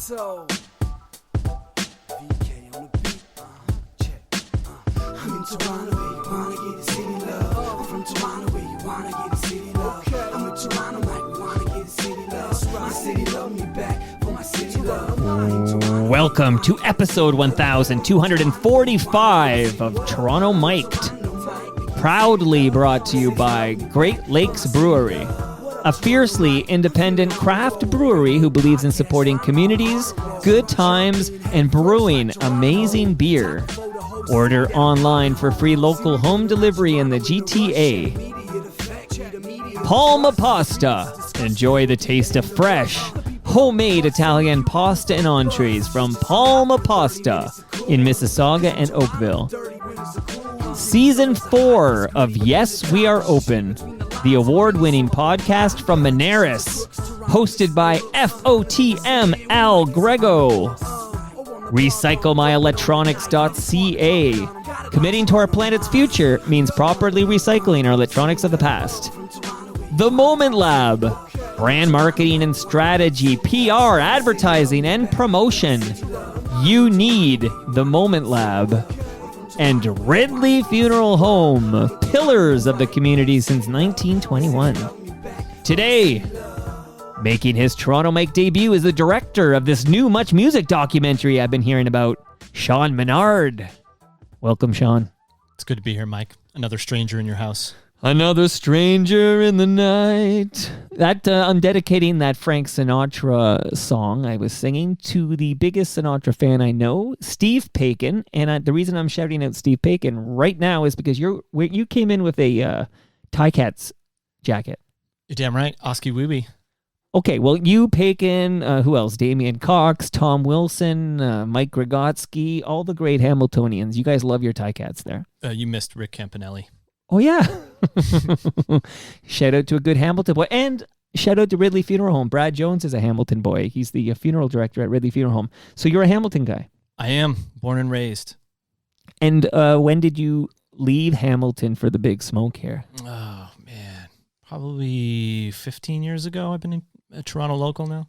Toronto. VK on the beat. Check. I'm in Toronto where you wanna get the city love. I'm from Toronto where you wanna get the city love. I'm in Toronto like we wanna get the city love. My city love me back for my city love. Welcome to episode 1245 of Toronto Mic'd. Proudly brought to you by Great Lakes Brewery, a fiercely independent craft brewery who believes in supporting communities, good times, and brewing amazing beer. Order online for free local home delivery in the GTA. Palma Pasta. Enjoy the taste of fresh, homemade Italian pasta and entrees from Palma Pasta in Mississauga and Oakville. Season 4 of Yes, We Are Open, the award-winning podcast from Monaris, hosted by FOTM Al Grego. RecycleMyElectronics.ca. Committing to our planet's future means properly recycling our electronics of the past. The Moment Lab. Brand marketing and strategy, PR, advertising, and promotion. You need the Moment Lab. And Ridley Funeral Home, pillars of the community since 1921. Today, making his Toronto Mike debut is the director of this new MuchMusic documentary I've been hearing about, Sean Menard. Welcome, Sean. It's good to be here, Mike. Another stranger in your house. Another stranger in the night. I'm dedicating that Frank Sinatra song I was singing to the biggest Sinatra fan I know, Steve Paikin. And the reason I'm shouting out Steve Paikin right now is because you came in with a Ticats jacket. You're damn right. Oski Weeby. Okay, well, you, Paikin, who else? Damian Cox, Tom Wilson, Mike Grigotsky, all the great Hamiltonians. You guys love your Ticats there. You missed Rick Campanelli. Oh, yeah. Shout out to a good Hamilton boy. And shout out to Ridley Funeral Home. Brad Jones is a Hamilton boy. He's the funeral director at Ridley Funeral Home. So you're a Hamilton guy. I am. Born and raised. And when did you leave Hamilton for the big smoke here? Oh, man. Probably 15 years ago. I've been a Toronto local now.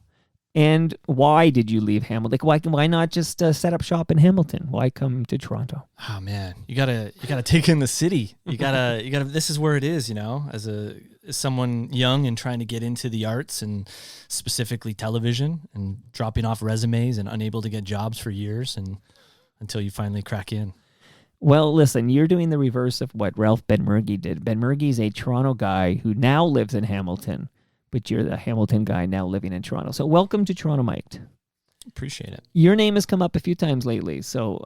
And why did you leave Hamilton? Why not just set up shop in Hamilton? Why come to Toronto? Oh man, you gotta take in the city. You gotta. This is where it is, as someone young and trying to get into the arts and specifically television and dropping off resumes and unable to get jobs for years and until you finally crack in. Well, listen, you're doing the reverse of what Ralph Benmergui did. Benmergui's a Toronto guy who now lives in Hamilton. But you're the Hamilton guy now living in Toronto. So welcome to Toronto Mic'd. Appreciate it. Your name has come up a few times lately. So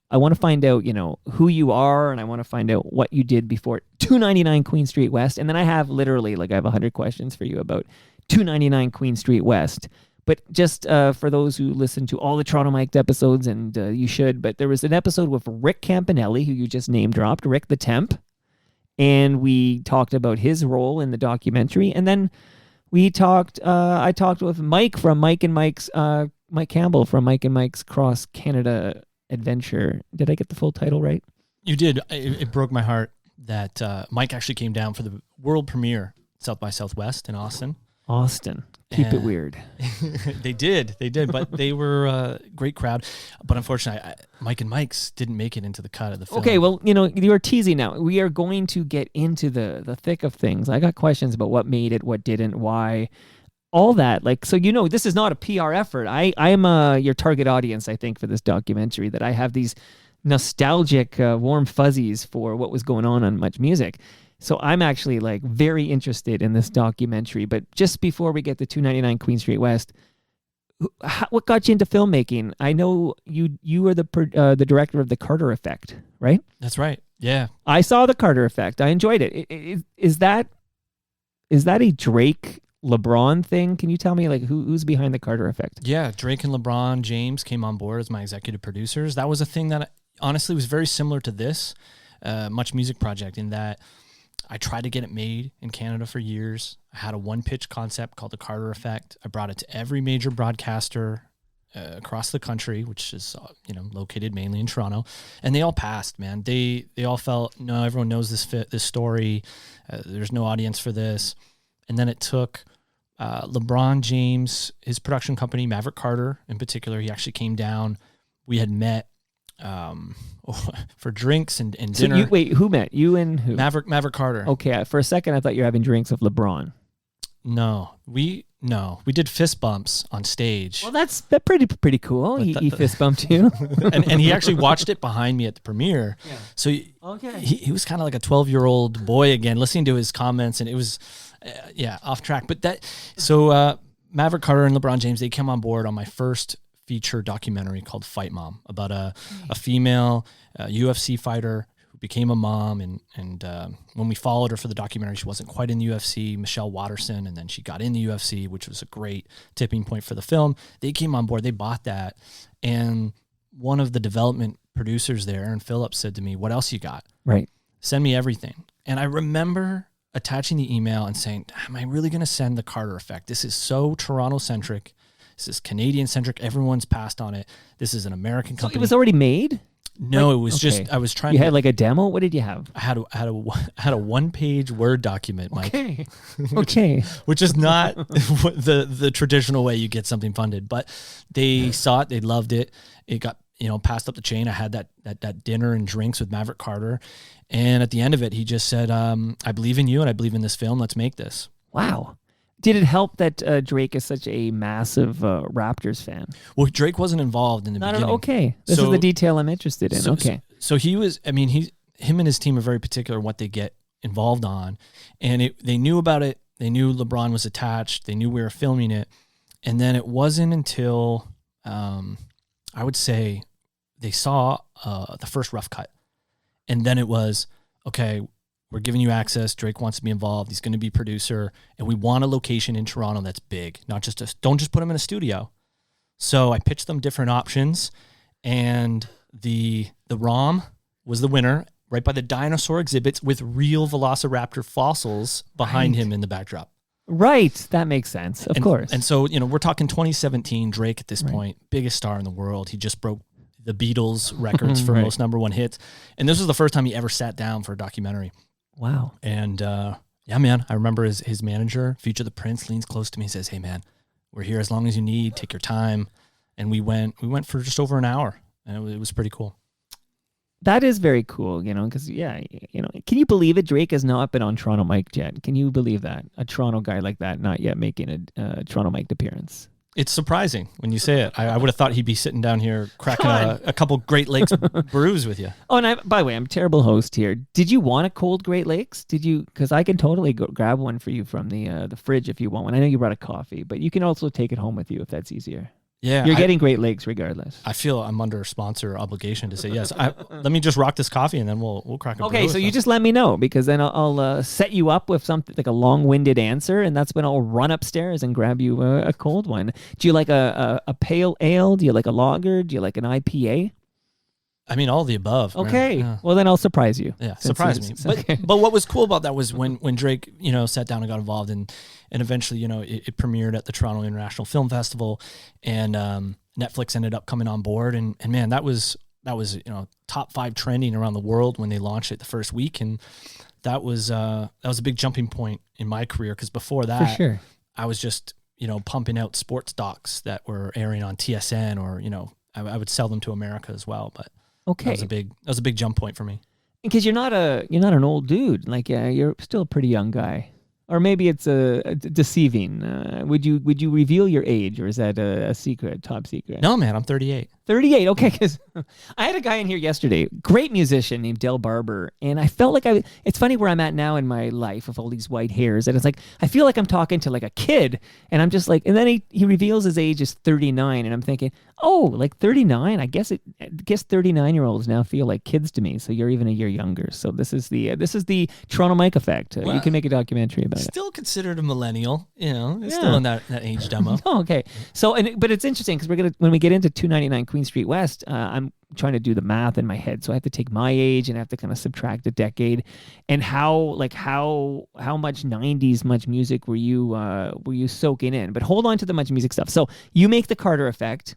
I want to find out, who you are, and I want to find out what you did before 299 Queen Street West. And then I have 100 questions for you about 299 Queen Street West. But just for those who listen to all the Toronto Mic'd episodes, and you should, but there was an episode with Rick Campanelli, who you just name dropped, Rick the Temp. And we talked about his role in the documentary. And then I talked with Mike from Mike Campbell from Mike and Mike's Cross Canada Adventure. Did I get the full title right? You did. It broke my heart that Mike actually came down for the world premiere, South by Southwest in Austin. Keep it weird. They did, but they were a great crowd. But unfortunately, Mike and Mike's didn't make it into the cut of the film. Okay, well, you're teasing now. We are going to get into the thick of things. I got questions about what made it, what didn't, why, all that. So this is not a PR effort. I'm your target audience, I think, for this documentary, that I have these nostalgic, warm fuzzies for what was going on MuchMusic. So I'm actually very interested in this documentary. But just before we get to 299 Queen Street West, what got you into filmmaking? I know you are the director of The Carter Effect, right? That's right. Yeah. I saw The Carter Effect. I enjoyed it. Is that a Drake LeBron thing? Can you tell me who's behind The Carter Effect? Yeah, Drake and LeBron James came on board as my executive producers. That was a thing that honestly was very similar to this MuchMusic project in that I tried to get it made in Canada for years. I had a one-pitch concept called The Carter Effect. I brought it to every major broadcaster across the country, which is located mainly in Toronto, and they all passed. Man, they all felt, no, everyone knows this story. There's no audience for this. And then it took LeBron James, his production company, Maverick Carter in particular, he actually came down. We had met for drinks and dinner. So wait, who met? You and who? Maverick Carter. Okay, for a second I thought you were having drinks with LeBron. No, we did fist bumps on stage. Well, that's pretty cool. He fist bumped you, and he actually watched it behind me at the premiere. Yeah. So he was kind of like a 12-year-old boy again, listening to his comments, and it was off track. But Maverick Carter and LeBron James, they came on board on my first feature documentary called Fight Mom, about a female UFC fighter who became a mom, and when we followed her for the documentary, she wasn't quite in the UFC, Michelle Watterson, and then she got in the UFC, which was a great tipping point for the film. They came on board, they bought that, and one of the development producers there, Aaron Phillips, said to me, "What else you got? Right. Send me everything." And I remember attaching the email and saying, "Am I really going to send the Carter Effect? This is so Toronto-centric. This is Canadian-centric. Everyone's passed on it. This is an American company." So it was already made? No, it was just, I was trying You had like a demo? What did you have? I had a one-page Word document, Mike. Okay. Okay. Which is not the traditional way you get something funded. But they saw it. They loved it. It got, passed up the chain. I had that dinner and drinks with Maverick Carter. And at the end of it, he just said, "I believe in you and I believe in this film. Let's make this." Wow. Did it help that Drake is such a massive Raptors fan? Well, Drake wasn't involved in the beginning. Okay. This is the detail I'm interested in. Okay. So he was, him and his team are very particular what they get involved on. And they knew about it. They knew LeBron was attached. They knew we were filming it. And then it wasn't until, I would say, they saw the first rough cut. And then it was, okay, we're giving you access. Drake wants to be involved. He's going to be producer. And we want a location in Toronto that's big, not just don't just put him in a studio. So I pitched them different options. And the ROM was the winner, right by the dinosaur exhibits with real Velociraptor fossils behind him in the backdrop. Right. That makes sense. Of course. And so, we're talking 2017, Drake at this point, biggest star in the world. He just broke the Beatles records for most #1 hits. And this was the first time he ever sat down for a documentary. Wow. And yeah, man, I remember his manager, Future the Prince, leans close to me and says, "Hey, man, we're here as long as you need. Take your time." And we went for just over an hour, and it was pretty cool. That is very cool, because, can you believe it? Drake has not been on Toronto Mic'd yet. Can you believe that? A Toronto guy like that not yet making a Toronto Mic'd appearance. It's surprising when you say it. I would have thought he'd be sitting down here cracking a couple Great Lakes brews with you. Oh, and by the way, I'm a terrible host here. Did you want a cold Great Lakes? Did you? Because I can totally grab one for you from the fridge if you want one. I know you brought a coffee, but you can also take it home with you if that's easier. Yeah, you're getting Great Lakes regardless. I feel I'm under a sponsor obligation to say yes. Let me just rock this coffee and then we'll crack a brew. Okay, so you just let me know, because then I'll set you up with something like a long-winded answer, and that's when I'll run upstairs and grab you a cold one. Do you like a pale ale? Do you like a lager? Do you like an IPA? All of the above. Okay. Yeah. Well, then I'll surprise you. Yeah, surprise me. But what was cool about that was when Drake, sat down and got involved, and eventually, it premiered at the Toronto International Film Festival, and Netflix ended up coming on board, and man, that was top 5 trending around the world when they launched it the first week, and that was a big jumping point in my career, because before that, for sure, I was just pumping out sports docs that were airing on TSN, or I would sell them to America as well, but. Okay, that was a big jump point for me. Because you're not an old dude. Like, you're still a pretty young guy. Or maybe it's deceiving. Would you reveal your age, or is that a secret, top secret? No, man, I'm 38. 38, okay, because I had a guy in here yesterday, great musician named Del Barber, and I felt like it's funny where I'm at now in my life with all these white hairs, and it's like, I feel like I'm talking to like a kid, and I'm just like, and then he reveals his age is 39, and I'm thinking, oh, like 39? I guess 39-year-olds now feel like kids to me, so you're even a year younger. So this is the Toronto Mic effect. You can make a documentary about it. Still considered a millennial, still in that age demo. Oh, okay. So, but it's interesting, because when we get into 299 Queen Street West, I'm trying to do the math in my head, so I have to take my age and I have to kind of subtract a decade. And how much 90s Much Music were you soaking in? But hold on to the Much Music stuff. So you make the Carter Effect.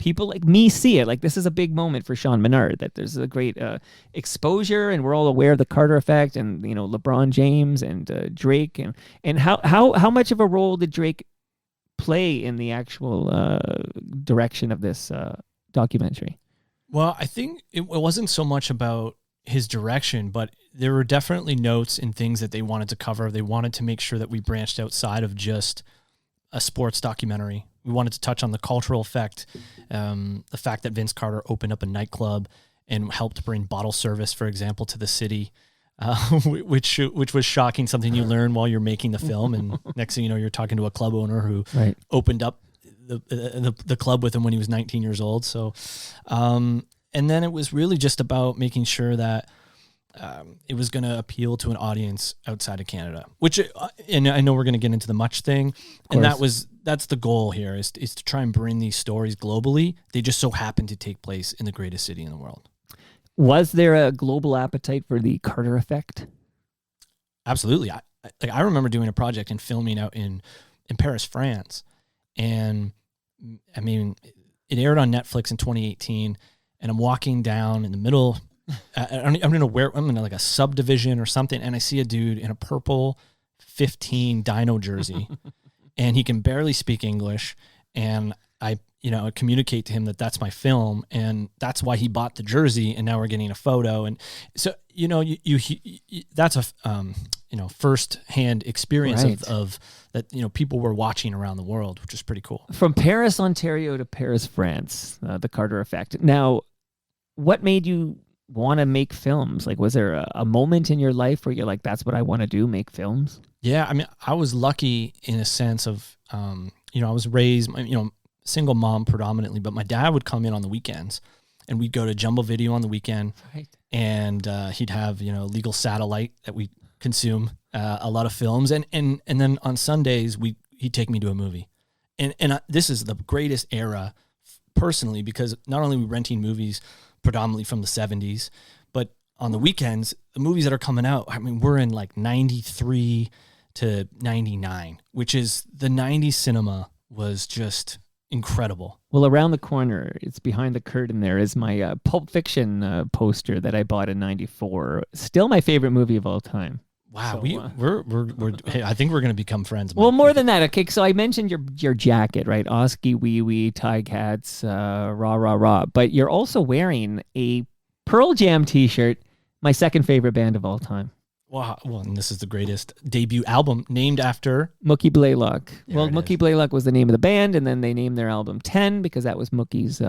people like me see it. Like, this is a big moment for Sean Menard, that there's a great exposure, and we're all aware of the Carter effect, and LeBron James and Drake, and how much of a role did Drake play in the actual direction of this documentary? Well, I think it wasn't so much about his direction, but there were definitely notes and things that they wanted to cover. They wanted to make sure that we branched outside of just a sports documentary. We wanted to touch on the cultural effect, the fact that Vince Carter opened up a nightclub and helped bring bottle service, for example, to the city, which was shocking, something you learn while you're making the film. And next thing you know, you're talking to a club owner who opened up the club with him when he was 19 years old. So, and then it was really just about making sure that it was going to appeal to an audience outside of Canada, which, and I know we're going to get into the Much thing, and that's the goal here is to try and bring these stories globally. They just so happen to take place in the greatest city in the world. Was there a global appetite for the Carter effect? Absolutely. I remember doing a project and filming out in Paris, France, and I mean, it aired on Netflix in 2018, and I'm walking down in the middle. I'm in like a subdivision or something, and I see a dude in a purple 15 Dino jersey, and he can barely speak English, and I communicate to him that that's my film, and that's why he bought the jersey, and now we're getting a photo, and so that's a first-hand experience of that people were watching around the world, which is pretty cool. From Paris, Ontario to Paris, France, the Carter effect. Now, what made you want to make films? Like, was there a moment in your life where you're like, that's what I want to do, make films? Yeah, I mean, I was lucky in a sense of, I was raised, single mom predominantly, but my dad would come in on the weekends, and we'd go to Jumbo Video on the weekend, and he'd have legal satellite that we consume a lot of films, and then on Sundays he'd take me to a movie, and this is the greatest era personally, because not only are we renting movies predominantly from the 70s, but on the weekends, the movies that are coming out, I mean, we're in like 93 to 99, which is the 90s cinema was just incredible. Well, around the corner, it's behind the curtain there, is my Pulp Fiction poster that I bought in 94. Still my favorite movie of all time. Wow, so, we're hey, I think we're going to become friends. Well, more than that. Okay, so I mentioned your jacket, right? Oski, wee wee, Tig hats, rah, rah, rah. But you're also wearing a Pearl Jam t-shirt, my second favorite band of all time. Wow, well, and this is the greatest debut album named after Mookie Blaylock. Well, Mookie Blaylock was the name of the band, and then they named their album 10 because that was Mookie's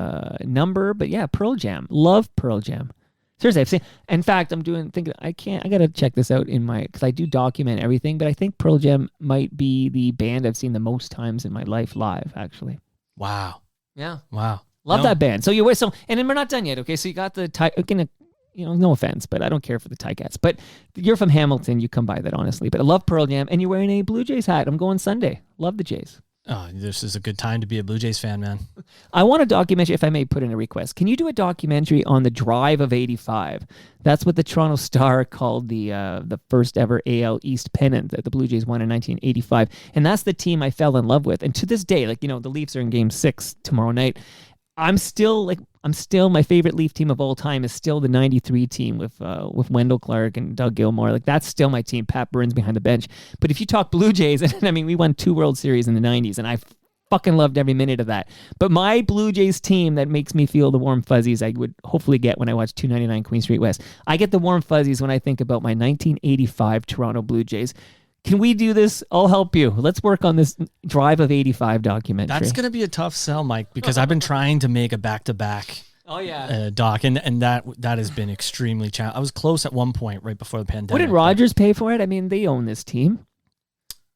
number. But yeah, Pearl Jam. Love Pearl Jam. Seriously, I've seen. In fact, I gotta check this out because I do document everything. But I think Pearl Jam might be the band I've seen the most times in my life live. Actually. Wow. Yeah. Wow. Love that band. So you wear some, and then we're not done yet. Okay, so you got the tie. No offense, but I don't care for the Ticats. But you're from Hamilton, you come by that honestly. But I love Pearl Jam, and you're wearing a Blue Jays hat. I'm going Sunday. Love the Jays. Oh, this is a good time to be a Blue Jays fan, man. I want a documentary, if I may put in a request. Can you do a documentary on the Drive of '85? That's what the Toronto Star called the first ever AL East pennant that the Blue Jays won in 1985. And that's the team I fell in love with. And to this day, the Leafs are in Game 6 tomorrow night. I'm still my favorite Leaf team of all time is still the 93 team with Wendell Clark and Doug Gilmour. Like, that's still my team. Pat Burns behind the bench. But if you talk Blue Jays, and I mean, we won 2 World Series in the 90s, and I fucking loved every minute of that. But my Blue Jays team that makes me feel the warm fuzzies I would hopefully get when I watch 299 Queen Street West. I get the warm fuzzies when I think about my 1985 Toronto Blue Jays. Can we do this? I'll help you. Let's work on this Drive of '85 documentary. That's going to be a tough sell, Mike, because I've been trying to make a back-to-back doc, and that has been extremely challenging. I was close at one point right before the pandemic. What did Rogers pay for it? I mean, they own this team.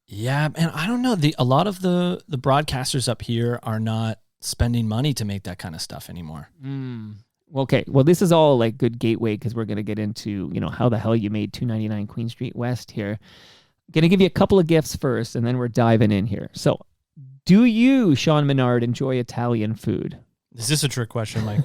Yeah, and I don't know. A lot of the broadcasters up here are not spending money to make that kind of stuff anymore. Okay, well, this is all like good gateway because we're going to get into how the hell you made 299 Queen Street West here. Going to give you a couple of gifts first, and then we're diving in here. So, do you, Sean Menard, enjoy Italian food? Is this a trick question, Mike?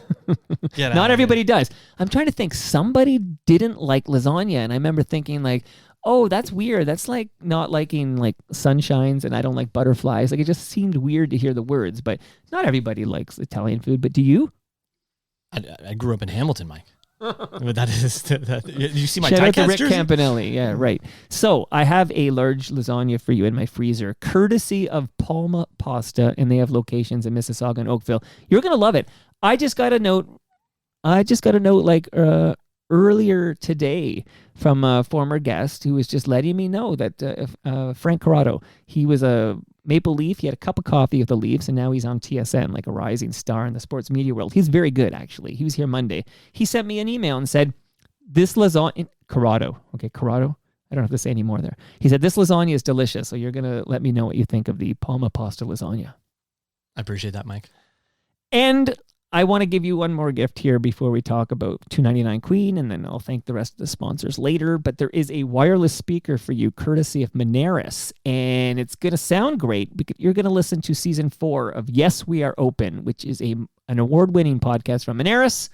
Not everybody does. I'm trying to think. Somebody didn't like lasagna, and I remember thinking like, Oh, that's weird. That's like not liking like sunshines, and I don't like butterflies. Like it just seemed weird to hear the words, but not everybody likes Italian food. But do you? I grew up in Hamilton, Mike. But that is you see my Shout out to Ticats Rick jersey? Campanelli. Yeah, right. So I have a large lasagna for you in my freezer, courtesy of Palma Pasta, and they have locations in Mississauga and Oakville. You're gonna love it. I just got a note. Like earlier today from a former guest who was just letting me know that Frank Corrado, he was a Maple Leaf. He had a cup of coffee with the Leafs, and now he's on TSN, like a rising star in the sports media world. He's very good, actually. He was here Monday. He sent me an email and said, this lasagna, Corrado. Okay, Corrado. I don't have to say any more there. He said, this lasagna is delicious, so you're going to let me know what you think of the Palma Pasta lasagna. I appreciate that, Mike. And I want to give you one more gift here before we talk about 299 Queen, and then I'll thank the rest of the sponsors later. But there is a wireless speaker for you, courtesy of Moneris, and it's going to sound great because you're going to listen to season 4 of Yes, We Are Open, which is an award-winning podcast from Moneris,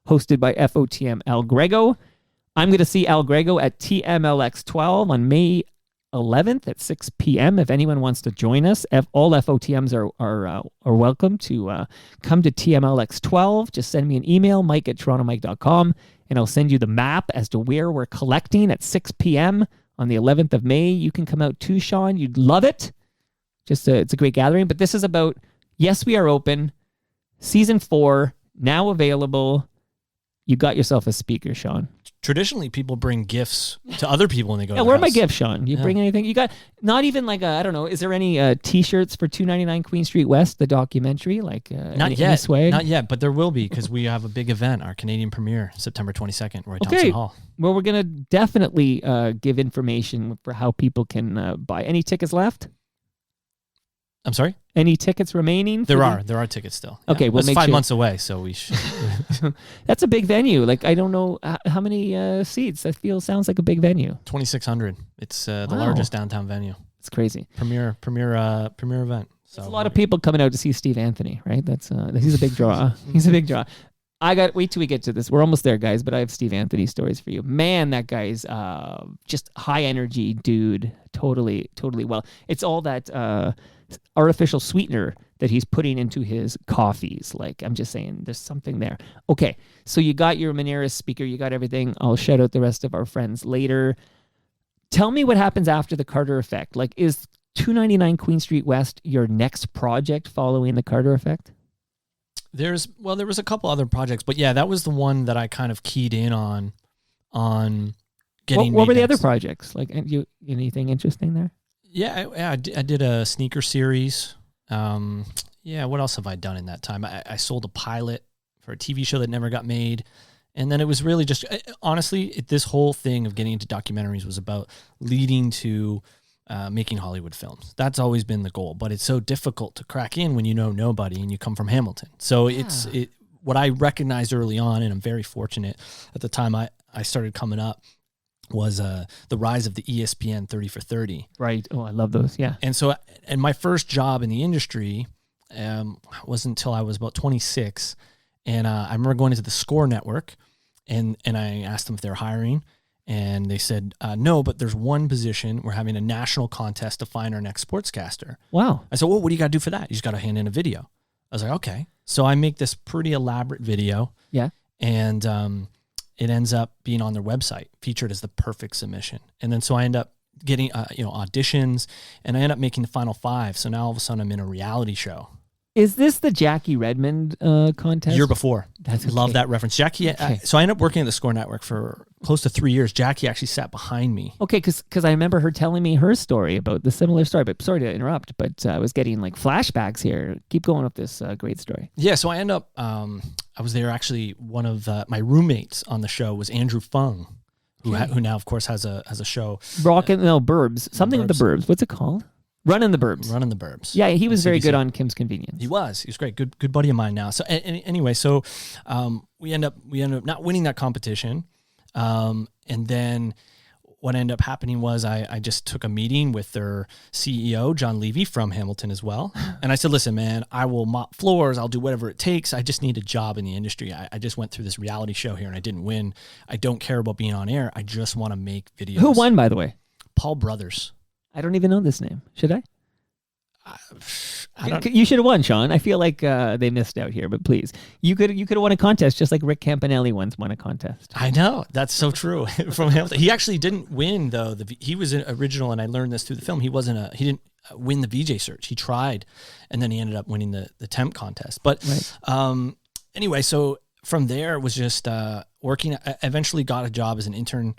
hosted by FOTM Al Grego. I'm going to see Al Grego at TMLX 12 on May 11th at 6 p.m. If anyone wants to join us, all FOTMs are welcome to come to TMLX 12. Just send me an email, mike@torontomike.com, and I'll send you the map as to where we're collecting at 6 p.m. on the 11th of May. You can come out too, Sean. You'd love it. It's a great gathering. But this is about Yes, We Are Open, Season 4, now available. You got yourself a speaker, Sean. Traditionally, people bring gifts to other people when they go to Yeah, their where are my house. gifts, Sean? You bring anything? You got not even like I don't know. Is there any T-shirts for 299 Queen Street West, the documentary? Like Not any yet, swag? not yet, but there will be because we have a big event, our Canadian premiere, September 22nd, Roy Okay. Thompson Hall. Well, we're gonna definitely give information for how people can buy. Any tickets left? I'm sorry? Any tickets remaining? There are tickets still. Okay, we'll it's make 5 sure. months away, so we should. That's a big venue. Like I don't know how many seats. That sounds like a big venue. 2,600. It's the Wow. largest downtown venue. It's crazy. Premier event. So There's a lot of people coming out to see Steve Anthony, right? He's a big draw. He's a big draw. Wait till we get to this. We're almost there, guys, but I have Steve Anthony stories for you. Man, that guy's just high energy dude. Totally well. It's all that artificial sweetener that he's putting into his coffees. Like, I'm just saying, there's something there. Okay, so you got your Moneris speaker. You got everything. I'll shout out the rest of our friends later. Tell me what happens after the Carter Effect. Like, is 299 Queen Street West your next project following the Carter Effect? there was a couple other projects, but yeah, that was the one that I kind of keyed in on getting. What were the next. other projects? Like, anything interesting there? Yeah, I did a sneaker series. What else have I done in that time? I sold a pilot for a TV show that never got made. And then it was really just, honestly, this whole thing of getting into documentaries was about leading to making Hollywood films. That's always been the goal, but it's so difficult to crack in when you know nobody and you come from Hamilton. So what I recognized early on, and I'm very fortunate at the time I started coming up, was the rise of the ESPN 30 for 30. Right. Oh, I love those. Yeah. And my first job in the industry wasn't until I was about 26. And I remember going into the Score Network, and I asked them if they're hiring, and they said, no, but there's one position. We're having a national contest to find our next sportscaster. Wow. I said, well, what do you got to do for that? You just got to hand in a video. I was like, okay. So I make this pretty elaborate video. Yeah. And it ends up being on their website, featured as the perfect submission. And then so I end up getting auditions, and I end up making the final 5. So now all of a sudden I'm in a reality show. Is this the Jackie Redmond contest? Year before. That's Love okay. that reference. Jackie, Okay. so I ended up working at the Score Network for close to 3 years. Jackie actually sat behind me. Okay, because I remember her telling me her story about the similar story. But sorry to interrupt, but I was getting like flashbacks here. Keep going with this great story. Yeah, so I end up, I was there actually, one of my roommates on the show was Andrew Fung, who now, of course, has a show. Burbs. Something with the Burbs. What's it called? Running the Burbs. Running the Burbs. Yeah, he was very CBC. good on Kim's Convenience. He was great. Good buddy of mine now. So anyway, we end up not winning that competition. And then what ended up happening was I just took a meeting with their CEO, John Levy from Hamilton as well. And I said, listen, man, I will mop floors. I'll do whatever it takes. I just need a job in the industry. I just went through this reality show here and I didn't win. I don't care about being on air. I just want to make videos. Who won, by the way? Paul Brothers. I don't even know this name. Should I? I don't. You should have won, Sean. I feel like they missed out here, but please, you could have won a contest just like Rick Campanelli once won a contest. I know, that's so true. From Hamilton, he actually didn't win though. He was an original, and I learned this through the film. He didn't win the VJ search. He tried, and then he ended up winning the temp contest. But anyway, so from there it was just working. I eventually got a job as an intern.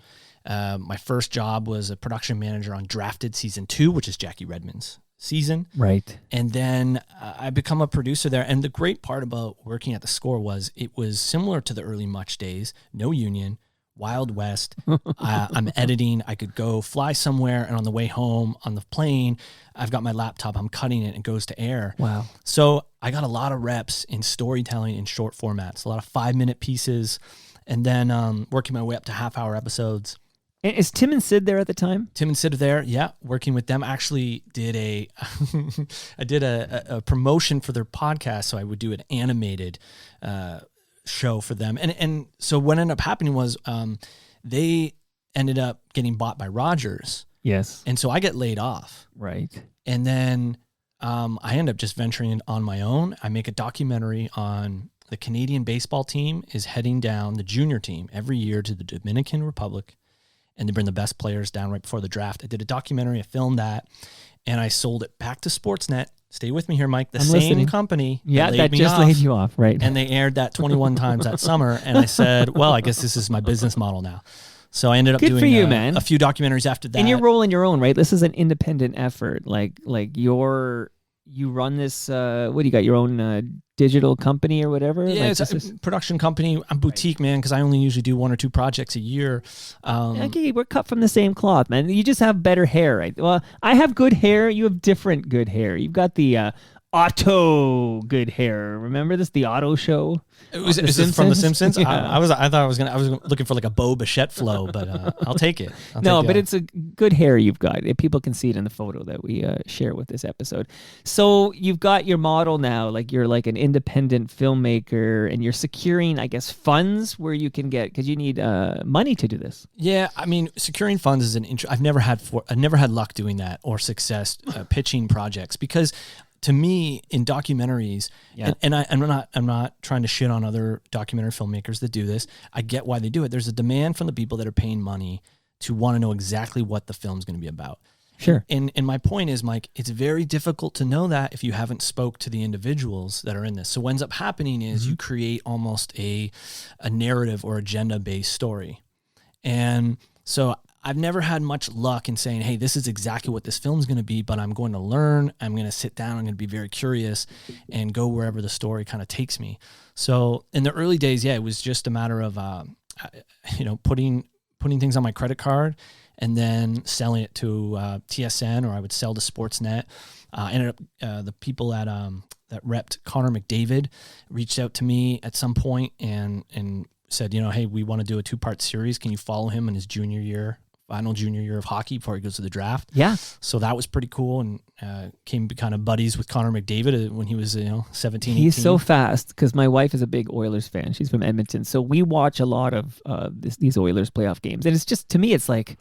My first job was a production manager on Drafted season 2, which is Jackie Redmond's season. Right. And then I become a producer there. And the great part about working at the Score was it was similar to the early Much days, no union, Wild West. I'm editing. I could go fly somewhere, and on the way home on the plane, I've got my laptop, I'm cutting it, and it goes to air. Wow. So I got a lot of reps in storytelling in short formats, a lot of 5-minute pieces, and then working my way up to half-hour episodes. Is Tim and Sid there at the time? Tim and Sid are there, yeah, working with them. Actually did I did a promotion for their podcast, so I would do an animated show for them. And so what ended up happening was they ended up getting bought by Rogers. Yes. And so I get laid off. Right. And then I end up just venturing on my own. I make a documentary on the Canadian baseball team is heading down, the junior team, every year to the Dominican Republic, and they bring the best players down right before the draft. I did a documentary, I filmed that, and I sold it back to Sportsnet. Stay with me here, Mike. The same listening. company that just laid you off, right? And they aired that 21 times that summer, and I said, well, I guess this is my business model now. So I ended up Good doing for you, man. a few documentaries after that. And you're rolling your own, right? This is an independent effort. Like you run this, what do you got, your own digital company or whatever? Yeah, like it's a production company. I'm boutique, man, because I only usually do 1 or 2 projects a year. Okay, we're cut from the same cloth, man. You just have better hair, right? Well, I have good hair. You have different good hair. You've got the Otto good hair. Remember this? The Otto show? Is this from The Simpsons? Yeah. I was looking for like a Bo Bichette flow, but I'll take it. But it's a good hair you've got. People can see it in the photo that we share with this episode. So you've got your model now, like you're like an independent filmmaker, and you're securing, I guess, funds where you can get, because you need money to do this. Yeah, I mean, securing funds is I've never had luck doing that or success pitching projects, because to me, in documentaries, and I'm not trying to shit on other documentary filmmakers that do this. I get why they do it. There's a demand from the people that are paying money to want to know exactly what the film's going to be about. Sure. And my point is, Mike, it's very difficult to know that if you haven't spoke to the individuals that are in this. So what ends up happening is you create almost a narrative or agenda-based story. And so I've never had much luck in saying, hey, this is exactly what this film's going to be, but I'm going to learn, I'm going to sit down, I'm going to be very curious and go wherever the story kind of takes me. So in the early days, it was just a matter of, putting things on my credit card and then selling it to TSN, or I would sell to Sportsnet. Ended up, the people at that repped Connor McDavid reached out to me at some point and said, hey, we want to do a 2-part series. Can you follow him in his final junior year of hockey before he goes to the draft? Yeah. So that was pretty cool, and came kind of buddies with Connor McDavid when he was 17, 18. He's so fast, because my wife is a big Oilers fan. She's from Edmonton. So we watch a lot of these Oilers playoff games. And it's just, to me, it's like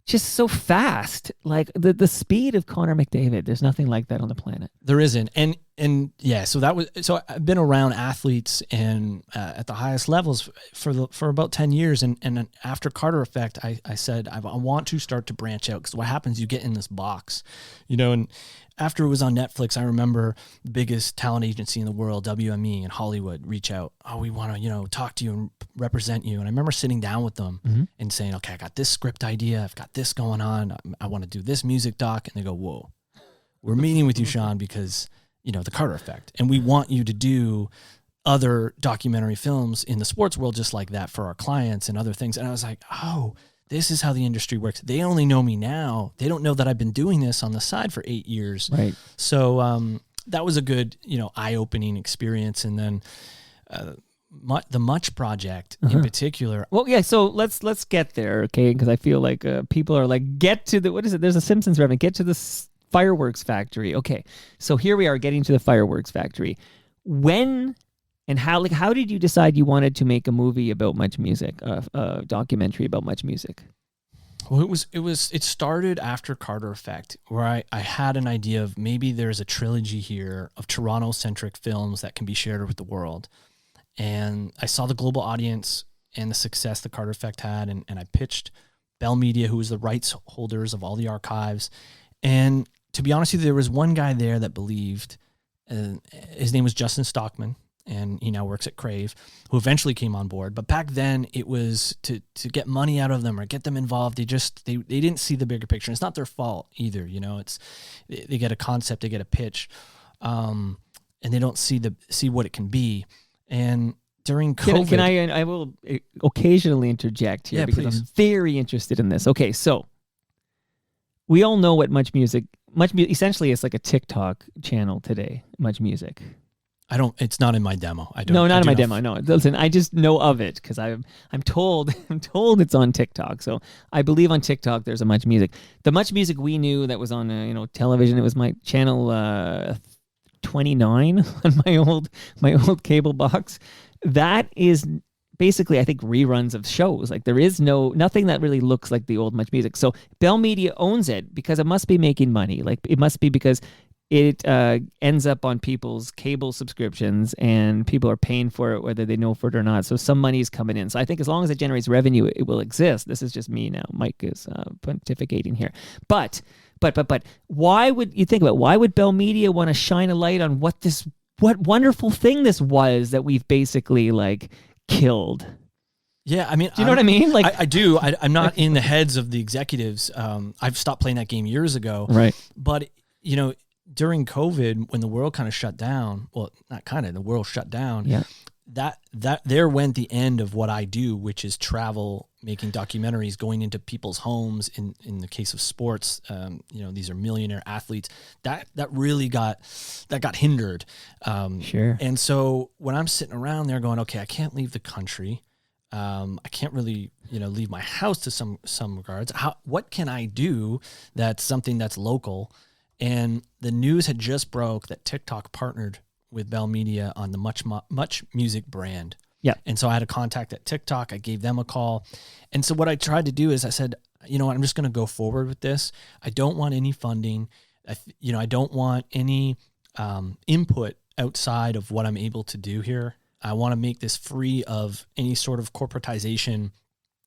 just so fast. Like the speed of Connor McDavid, there's nothing like that on the planet. There isn't. And yeah, so I've been around athletes and at the highest levels for about 10 years. And after Carter Effect, I said, I want to start to branch out, because what happens, you get in this box, and after it was on Netflix, I remember the biggest talent agency in the world, WME in Hollywood, reach out. Oh, we want to, talk to you and represent you. And I remember sitting down with them and saying, okay, I got this script idea. I've got this going on. I want to do this music doc. And they go, whoa, we're meeting with you, Sean, because the Carter Effect. And we want you to do other documentary films in the sports world just like that for our clients and other things. And I was like, oh, this is how the industry works. They only know me now. They don't know that I've been doing this on the side for 8 years. Right. So that was a good, eye-opening experience. And then the Much project in particular. Well, yeah. So let's get there, okay? Because I feel like people are like, get to the, what is it? There's a Simpsons reference. Get to the fireworks factory. Okay, so here we are getting to the fireworks factory. When and how? Like, how did you decide you wanted to make a movie about MuchMusic, a documentary about MuchMusic? Well, it started after Carter Effect, where I had an idea of maybe there's a trilogy here of Toronto-centric films that can be shared with the world. And I saw the global audience and the success the Carter Effect had, and I pitched Bell Media, who was the rights holders of all the archives. And to be honest with you, there was one guy there that believed, his name was Justin Stockman, and he now works at Crave, who eventually came on board. But back then, it was to get money out of them or get them involved. They didn't see the bigger picture. And it's not their fault either. You know, they get a concept, they get a pitch, and they don't see what it can be. And during COVID, can I will occasionally interject here because please. I'm very interested in this. Okay, so we all know what MuchMusic essentially it's like a TikTok channel today. MuchMusic. It's not in my demo. No, not in my demo. No, listen, I just know of it because I'm told it's on TikTok. So I believe on TikTok there's a MuchMusic. The MuchMusic we knew that was on television. It was my channel 29 on my old cable box. That is basically, I think, reruns of shows. Like there is nothing that really looks like the old MuchMusic. So Bell Media owns it because it must be making money. Like it must be because it ends up on people's cable subscriptions and people are paying for it whether they know for it or not. So some money is coming in. So I think as long as it generates revenue, it will exist. This is just me now. Mike is pontificating here. But why would you think about why would Bell Media want to shine a light on what wonderful thing this was that we've basically like killed? Yeah, I mean, do you know what I mean? Like I do. I'm not in the heads of the executives. I've stopped playing that game years ago. Right. But during COVID, when the world kind of shut down, well, not kind of, the world shut down. Yeah. That there went the end of what I do, which is travel, making documentaries, going into people's homes. In the case of sports, these are millionaire athletes. That really got hindered. Sure. And so when I'm sitting around there going, okay, I can't leave the country. I can't really, leave my house to some regards. What can I do that's something that's local? And the news had just broke that TikTok partnered with Bell Media on the MuchMusic brand. Yeah. And so I had a contact at TikTok. I gave them a call. And so what I tried to do is I said, I'm just going to go forward with this. I don't want any funding. I don't want any input outside of what I'm able to do here. I want to make this free of any sort of corporatization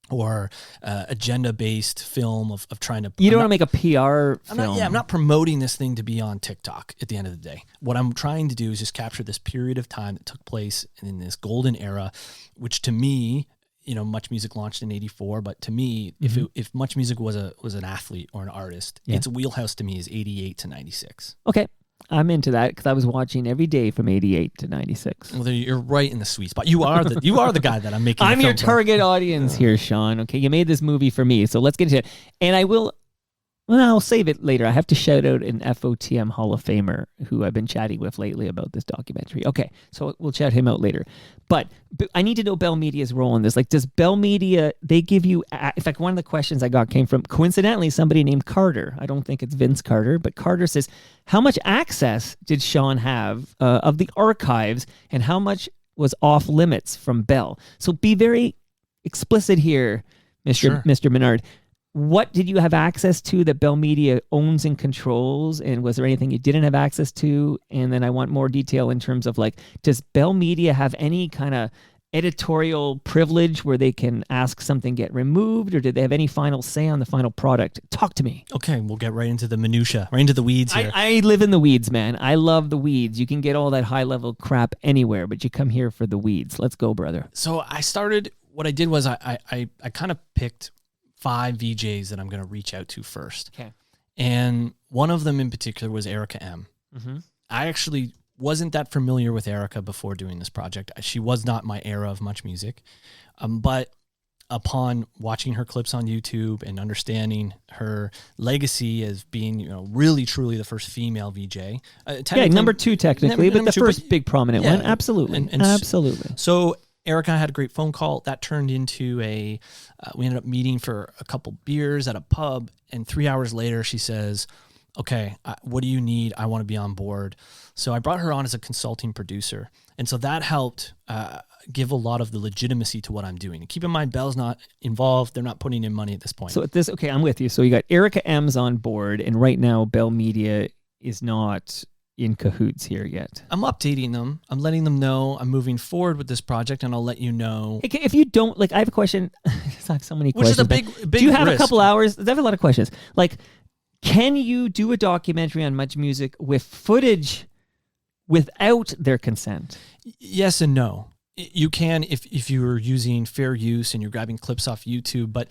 or agenda-based film of trying to... You don't want to make a PR film. I'm not promoting this thing to be on TikTok at the end of the day. What I'm trying to do is just capture this period of time that took place in this golden era, which to me, MuchMusic launched in '84, but to me, if MuchMusic was an athlete or an artist, its wheelhouse to me is '88 to '96. Okay. I'm into that because I was watching every day from '88 to '96. Well, you're right in the sweet spot. You are the guy that I'm making. I'm your target audience here, Sean. Okay, you made this movie for me, so let's get into it. And I'll save it later. I have to shout out an FOTM Hall of Famer who I've been chatting with lately about this documentary. Okay, so we'll chat him out later. But I need to know Bell Media's role in this. Like, does Bell Media, they give you, in fact, one of the questions I got came from, coincidentally, somebody named Carter. I don't think it's Vince Carter, but Carter says, how much access did Sean have of the archives and how much was off limits from Bell? So be very explicit here, Mr. Menard. What did you have access to that Bell Media owns and controls? And was there anything you didn't have access to? And then I want more detail in terms of like, does Bell Media have any kind of editorial privilege where they can ask something get removed, or did they have any final say on the final product? Talk to me. Okay, we'll get right into the minutia, right into the weeds here. I live in the weeds, man. I love the weeds. You can get all that high level crap anywhere, but you come here for the weeds. Let's go, brother. So what I did was I kind of picked 5 VJs that I'm going to reach out to first. Okay. And one of them in particular was Erica M. Mm-hmm. I actually wasn't that familiar with Erica before doing this project. She was not my era of MuchMusic. But upon watching her clips on YouTube and understanding her legacy as being, really truly the first female VJ. Number 2 technically, but the first big prominent one. Absolutely. And absolutely. So Erica and I had a great phone call that turned into we ended up meeting for a couple beers at a pub. And 3 hours later, she says, okay, what do you need? I want to be on board. So I brought her on as a consulting producer. And so that helped give a lot of the legitimacy to what I'm doing. And keep in mind, Belle's not involved. They're not putting in money at this point. So okay, I'm with you. So you got Erica M's on board, and right now Bell Media is not in cahoots here yet. I'm updating them. I'm letting them know I'm moving forward with this project, and I'll let you know. Hey, if you don't, I have a question. It's not so many questions. Which is a big do you have risk. a couple hours? I have a lot of questions. Can you do a documentary on MuchMusic with footage without their consent? Yes and no. You can if you were using fair use and you're grabbing clips off YouTube, but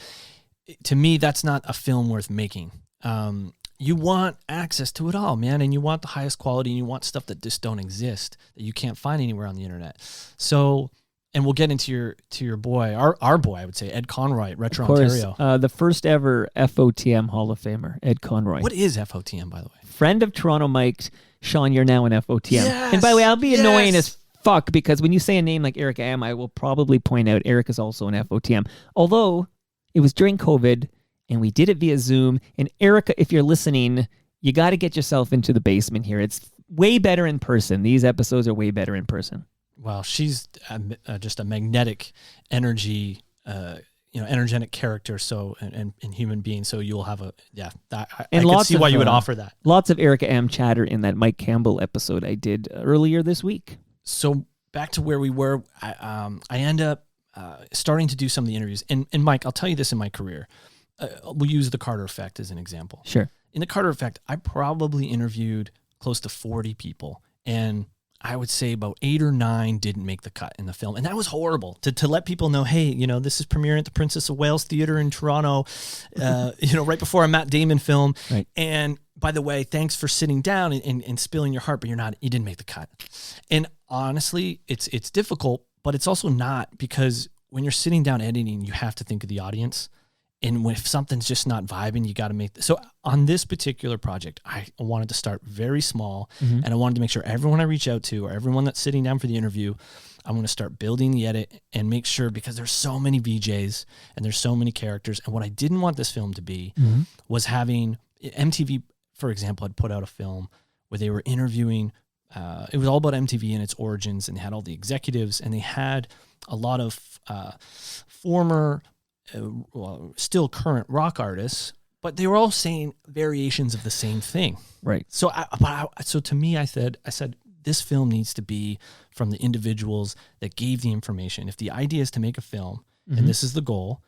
to me, that's not a film worth making. You want access to it all, man, and you want the highest quality, and you want stuff that just don't exist, that you can't find anywhere on the internet. So, and we'll get into your boy, our boy, I would say, Ed Conroy at Retro Ontario. The first ever FOTM Hall of Famer, Ed Conroy. What is FOTM, by the way? Friend of Toronto Mike. Sean, you're now in FOTM. Yes, and by the way, I'll be annoying as fuck, because when you say a name like Erica M, I will probably point out Eric is also an FOTM. Although it was during COVID and we did it via Zoom. And Erica, if you're listening, you got to get yourself into the basement here. It's way better in person. These episodes are way better in person. Well, she's just a magnetic energy, energetic character. So, and human being. So you'll have I can see why you would offer that. Lots of Erica M chatter in that Mike Campbell episode I did earlier this week. So back to where we were, I end up starting to do some of the interviews. And Mike, I'll tell you this in my career. We'll use the Carter Effect as an example. Sure. In the Carter Effect, I probably interviewed close to 40 people. And I would say about 8 or 9 didn't make the cut in the film. And that was horrible to let people know, hey, this is premiering at the Princess of Wales Theatre in Toronto, right before a Matt Damon film. Right. And by the way, thanks for sitting down and spilling your heart, but you didn't make the cut. And honestly, it's difficult, but it's also not, because when you're sitting down editing, you have to think of the audience. And if something's just not vibing, you got to make. So on this particular project, I wanted to start very small, and I wanted to make sure everyone I reach out to, or everyone that's sitting down for the interview, I want to start building the edit and make sure, because there's so many VJs and there's so many characters. And what I didn't want this film to be was having MTV, for example, had put out a film where they were interviewing. It was all about MTV and its origins, and they had all the executives, and they had a lot of former. Still current rock artists, but they were all saying variations of the same thing. Right. So, so to me, I said, this film needs to be from the individuals that gave the information. If the idea is to make a film, and this is the goal,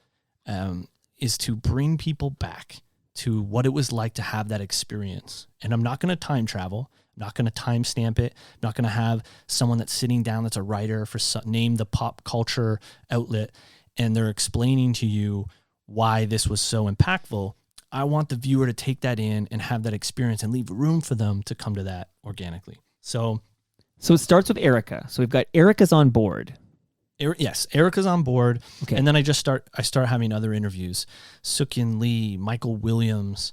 is to bring people back to what it was like to have that experience. And I'm not going to time travel. I'm not going to timestamp it. I'm not going to have someone that's sitting down that's a writer for name the pop culture outlet, and they're explaining to you why this was so impactful. I want the viewer to take that in and have that experience and leave room for them to come to that organically. So it starts with Erica. So we've got Erica's on board. Yes, Erica's on board. Okay. And then I start having other interviews. Sukyin Lee, Michael Williams,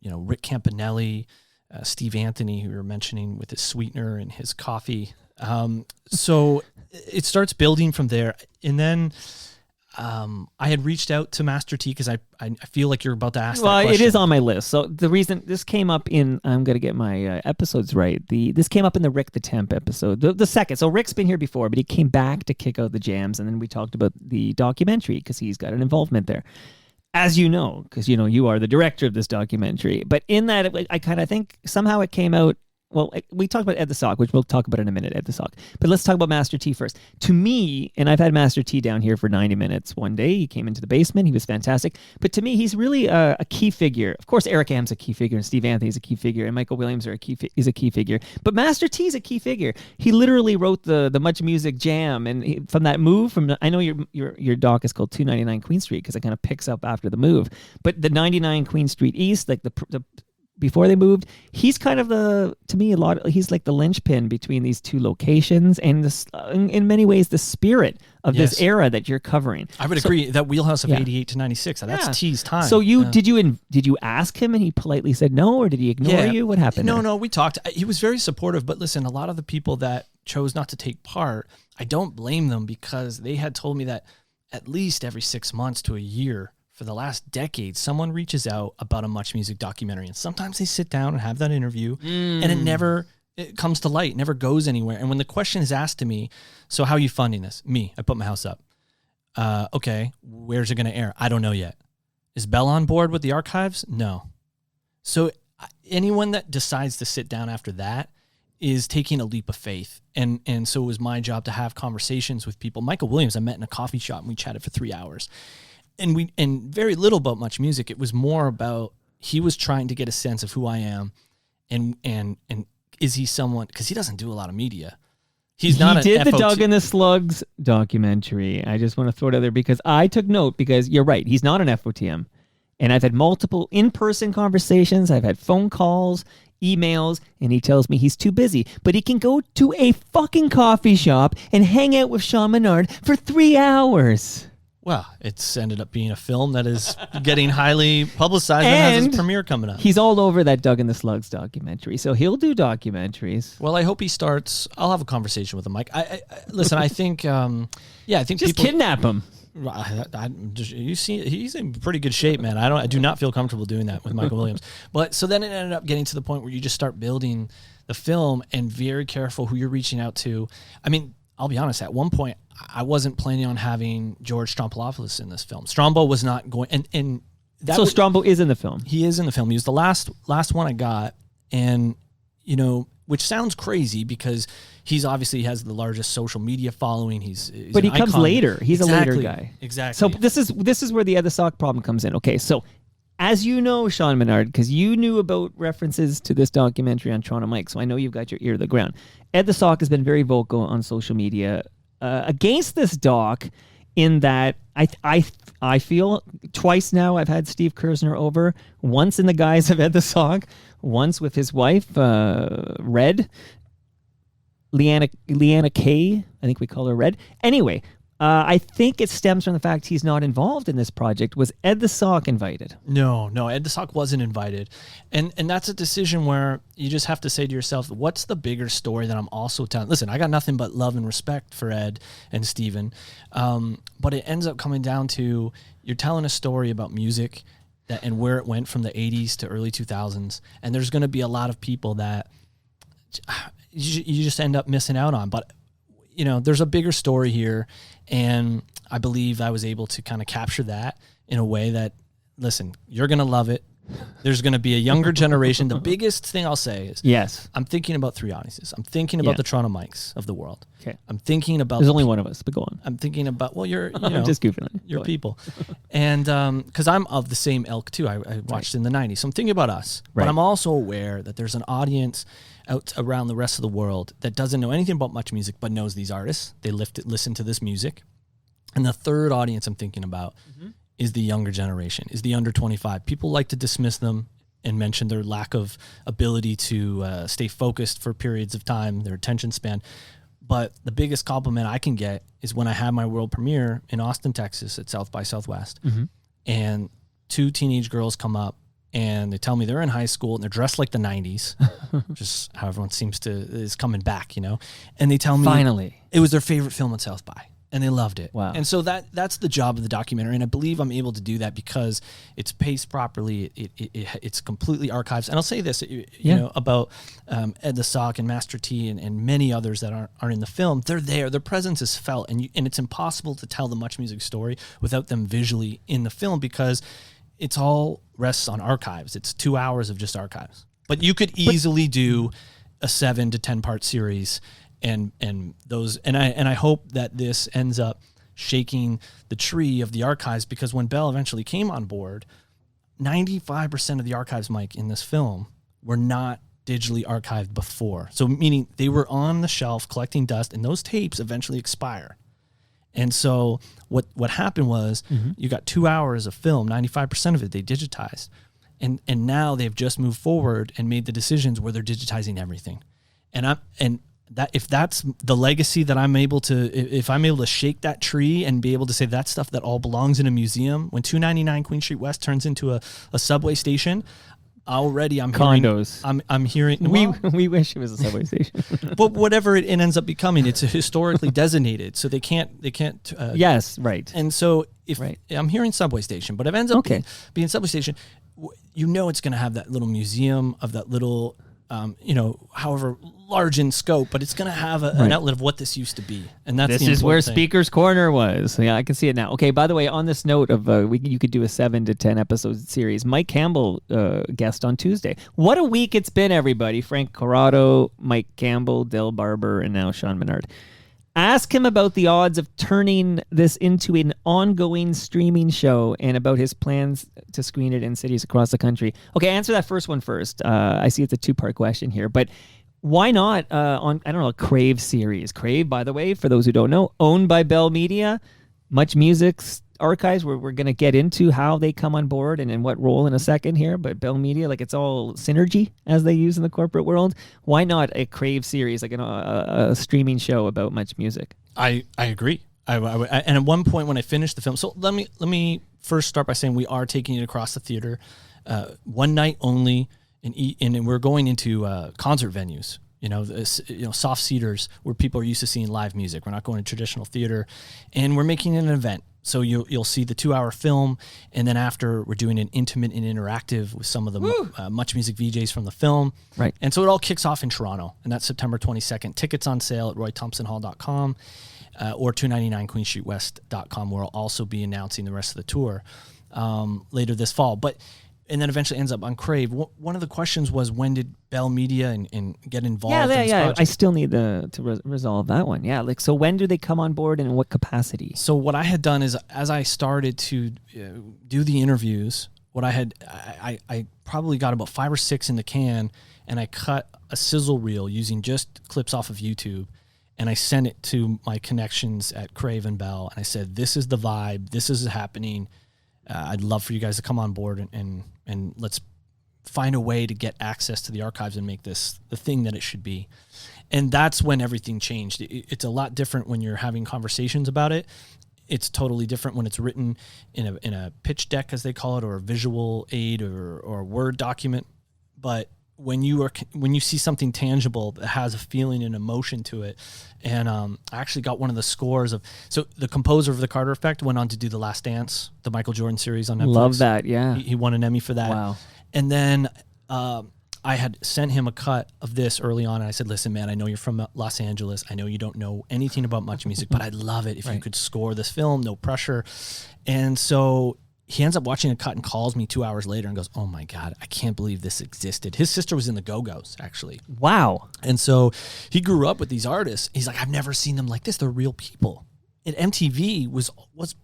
Rick Campanelli, Steve Anthony, who we were mentioning with his sweetener and his coffee. So it starts building from there. And then I had reached out to Master T, because I feel like you're about to ask that question. Well, it is on my list. So the reason this came up in, I'm going to get my episodes right. This came up in the Rick the Temp episode, the second. So Rick's been here before, but he came back to kick out the jams. And then we talked about the documentary, because he's got an involvement there. As you know, because you are the director of this documentary. But in that, I kind of think somehow it came out. Well, we talked about Ed the Sock, which we'll talk about in a minute, Ed the Sock. But let's talk about Master T first. To me, and I've had Master T down here for 90 minutes one day. He came into the basement. He was fantastic. But to me, he's really a key figure. Of course, Eric Am's a key figure, and Steve Anthony's a key figure, and Michael Williams is a key figure. But Master T's a key figure. He literally wrote the MuchMusic jam, and from that move, I know your doc is called 299 Queen Street, because it kind of picks up after the move. But the 99 Queen Street East, like the before they moved, he's kind of he's like the linchpin between these two locations, and this, in many ways, the spirit of this era that you're covering. I would agree, that wheelhouse of 88 to 96, that's T's time. So did you ask him and he politely said no, or did he ignore you? What happened? No, we talked. He was very supportive, but listen, a lot of the people that chose not to take part, I don't blame them, because they had told me that at least every 6 months to a year for the last decade, someone reaches out about a MuchMusic documentary. And sometimes they sit down and have that interview and it comes to light, never goes anywhere. And when the question is asked to me, so how are you funding this? Me, I put my house up. Okay, where's it going to air? I don't know yet. Is Bell on board with the archives? No. So anyone that decides to sit down after that is taking a leap of faith. And so it was my job to have conversations with people. Michael Williams, I met in a coffee shop and we chatted for 3 hours. And very little about MuchMusic. It was more about, he was trying to get a sense of who I am and is he someone, because he doesn't do a lot of media. He did the Doug and the Slugs documentary. I just want to throw it out there because I took note, because you're right. He's not an FOTM. And I've had multiple in-person conversations. I've had phone calls, emails, and he tells me he's too busy. But he can go to a fucking coffee shop and hang out with Sean Menard for 3 hours. Well, it's ended up being a film that is getting highly publicized and has its premiere coming up. He's all over that Doug and the Slugs documentary, so he'll do documentaries. Well, I hope he starts. I'll have a conversation with him, Mike. Listen. I think, I think just people kidnap him. You see, he's in pretty good shape, man. I do not feel comfortable doing that with Michael Williams. But so then it ended up getting to the point where you just start building the film and very careful who you're reaching out to. I mean, I'll be honest. At one point, I wasn't planning on having George Stroumboulopoulos in this film. Strombo was not going, and that. So Strombo is in the film. He is in the film. He was the last one I got, and which sounds crazy because he's obviously has the largest social media following. He's but he comes later. He's exactly, a later guy. Exactly. So this is where the Ed the Sock problem comes in. Okay, so as you know, Sean Menard, because you knew about references to this documentary on Toronto Mike, so I know you've got your ear to the ground. Ed the Sock has been very vocal on social media against this doc, in that I feel twice now I've had Steve Kersner over, once in the guise of Ed the Sock, once with his wife, Red, Leanna Kay, I think we call her Red. Anyway, I think it stems from the fact he's not involved in this project. Was Ed the Sock invited? No, Ed the Sock wasn't invited. And that's a decision where you just have to say to yourself, what's the bigger story that I'm also telling? Listen, I got nothing but love and respect for Ed and Steven. But it ends up coming down to, you're telling a story about music and where it went from the 80s to early 2000s. And there's going to be a lot of people that you just end up missing out on. But there's a bigger story here, and I believe I was able to kind of capture that in a way that, listen, you're going to love it. There's going to be a younger generation. The biggest thing I'll say is, yes, I'm thinking about 3 audiences. I'm thinking about the Toronto Mikes of the world. Okay. I'm thinking about... There's only one of us, but go on. I'm thinking about, well, you're I'm just goofing on you. Your people. And because I'm of the same ilk too. I watched in the 90s. So I'm thinking about us. Right. But I'm also aware that there's an audience out around the rest of the world that doesn't know anything about MuchMusic but knows these artists. They listen to this music. And the third audience I'm thinking about is the younger generation, is the under 25. People like to dismiss them and mention their lack of ability to stay focused for periods of time, their attention span. But the biggest compliment I can get is when I had my world premiere in Austin, Texas at South by Southwest. And 2 teenage girls come up and they tell me they're in high school and they're dressed like the 90s, just how everyone is coming back, And they tell me finally it was their favorite film at South by. And they loved it. Wow. And so that's the job of the documentary. And I believe I'm able to do that because it's paced properly. It's completely archived. And I'll say this, about Ed the Sock and Master T and many others that aren't in the film. They're there. Their presence is felt. And it's impossible to tell the MuchMusic story without them visually in the film because it's all rests on archives. It's 2 hours of just archives. But you could easily do a 7 to 10 part series. And I hope that this ends up shaking the tree of the archives, because when Bell eventually came on board, 95% of the archives, Mike, in this film were not digitally archived before. So meaning they were on the shelf collecting dust, and those tapes eventually expire. And so what happened was you got 2 hours of film, 95% of it they digitized. And now they've just moved forward and made the decisions where they're digitizing everything. That if that's the legacy that I'm able to shake that tree and be able to say that stuff that all belongs in a museum, when 299 Queen Street West turns into a subway station, already I'm Condos. hearing, I'm hearing, well, We wish it was a subway station. but whatever it ends up becoming, it's historically designated, so they can't. Yes, right. And so if Right. I'm hearing subway station, but if it ends up Okay. being subway station, it's going to have that little museum of that little, however large in scope, but it's going to have an outlet of what this used to be. And that's This the is where important thing. Speaker's Corner was. Yeah, I can see it now. Okay, by the way, on this note of you could do a 7 to 10 episode series. Mike Campbell guest on Tuesday. What a week it's been, everybody. Frank Corrado, Mike Campbell, Del Barber, and now Sean Menard. Ask him about the odds of turning this into an ongoing streaming show and about his plans to screen it in cities across the country. Okay, answer that first one first. I see it's a 2-part question here, but why not on, I don't know, a Crave series? Crave, by the way, for those who don't know, owned by Bell Media, MuchMusic's archives. We're going to get into how they come on board and in what role in a second here, but Bell Media, like, it's all synergy, as they use in the corporate world. Why not a Crave series, like a streaming show about MuchMusic? I agree. And at one point when I finished the film, so let me first start by saying we are taking it across the theater, one night only, and we're going into concert venues. Soft seaters where people are used to seeing live music. We're not going to traditional theater, and we're making it an event. So you'll see the 2-hour film, and then after we're doing an intimate and interactive with some of the MuchMusic VJs from the film. Right. And so it all kicks off in Toronto, and that's September 22nd. Tickets on sale at roythompsonhall.com or 299 queenstreetwest.com. We'll also be announcing the rest of the tour later this fall. And then eventually ends up on Crave. One of the questions was, when did Bell Media and get involved in this project? I still need to resolve that one. Yeah, like, so when do they come on board and in what capacity? So what I had done is, as I started to do the interviews, I probably got about 5 or 6 in the can, and I cut a sizzle reel using just clips off of YouTube, and I sent it to my connections at Crave and Bell, and I said, this is the vibe, this is happening. I'd love for you guys to come on board and let's find a way to get access to the archives and make this the thing that it should be. And that's when everything changed. It's a lot different when you're having conversations about it. It's totally different when it's written in a pitch deck, as they call it, or a visual aid or a Word document. But when you see something tangible that has a feeling and emotion to it, and I actually got one of the scores so the composer of The Carter Effect went on to do The Last Dance, the Michael Jordan series on Netflix. Love that, yeah. He won an Emmy for that. Wow. And then I had sent him a cut of this early on, and I said, listen, man, I know you're from Los Angeles. I know you don't know anything about MuchMusic, but I'd love it if you could score this film, no pressure. And so he ends up watching a cut and calls me 2 hours later and goes, oh my God, I can't believe this existed. His sister was in the Go-Go's, actually. Wow. And so he grew up with these artists. He's like, I've never seen them like this. They're real people. And MTV was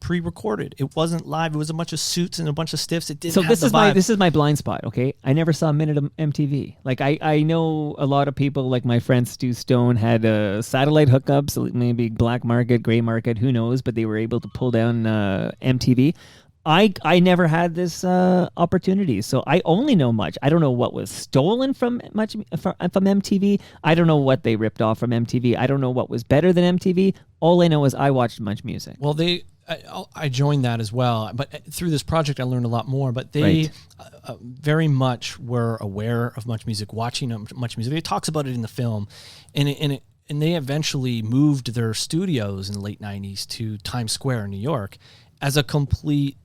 pre-recorded. It wasn't live. It was a bunch of suits and a bunch of stiffs. It didn't have the vibe. This is my blind spot, okay? I never saw a minute of MTV. Like, I know a lot of people, like my friend Stu Stone, had satellite hookups, maybe black market, gray market, who knows, but they were able to pull down MTV. I never had this opportunity, so I only know Much. I don't know what was stolen from MTV. I don't know what they ripped off from MTV. I don't know what was better than MTV. All I know is I watched MuchMusic. Well, I joined that as well, but through this project I learned a lot more. But they very much were aware of MuchMusic, watching MuchMusic. It talks about it in the film, and they eventually moved their studios in the late '90s to Times Square in New York as a complete,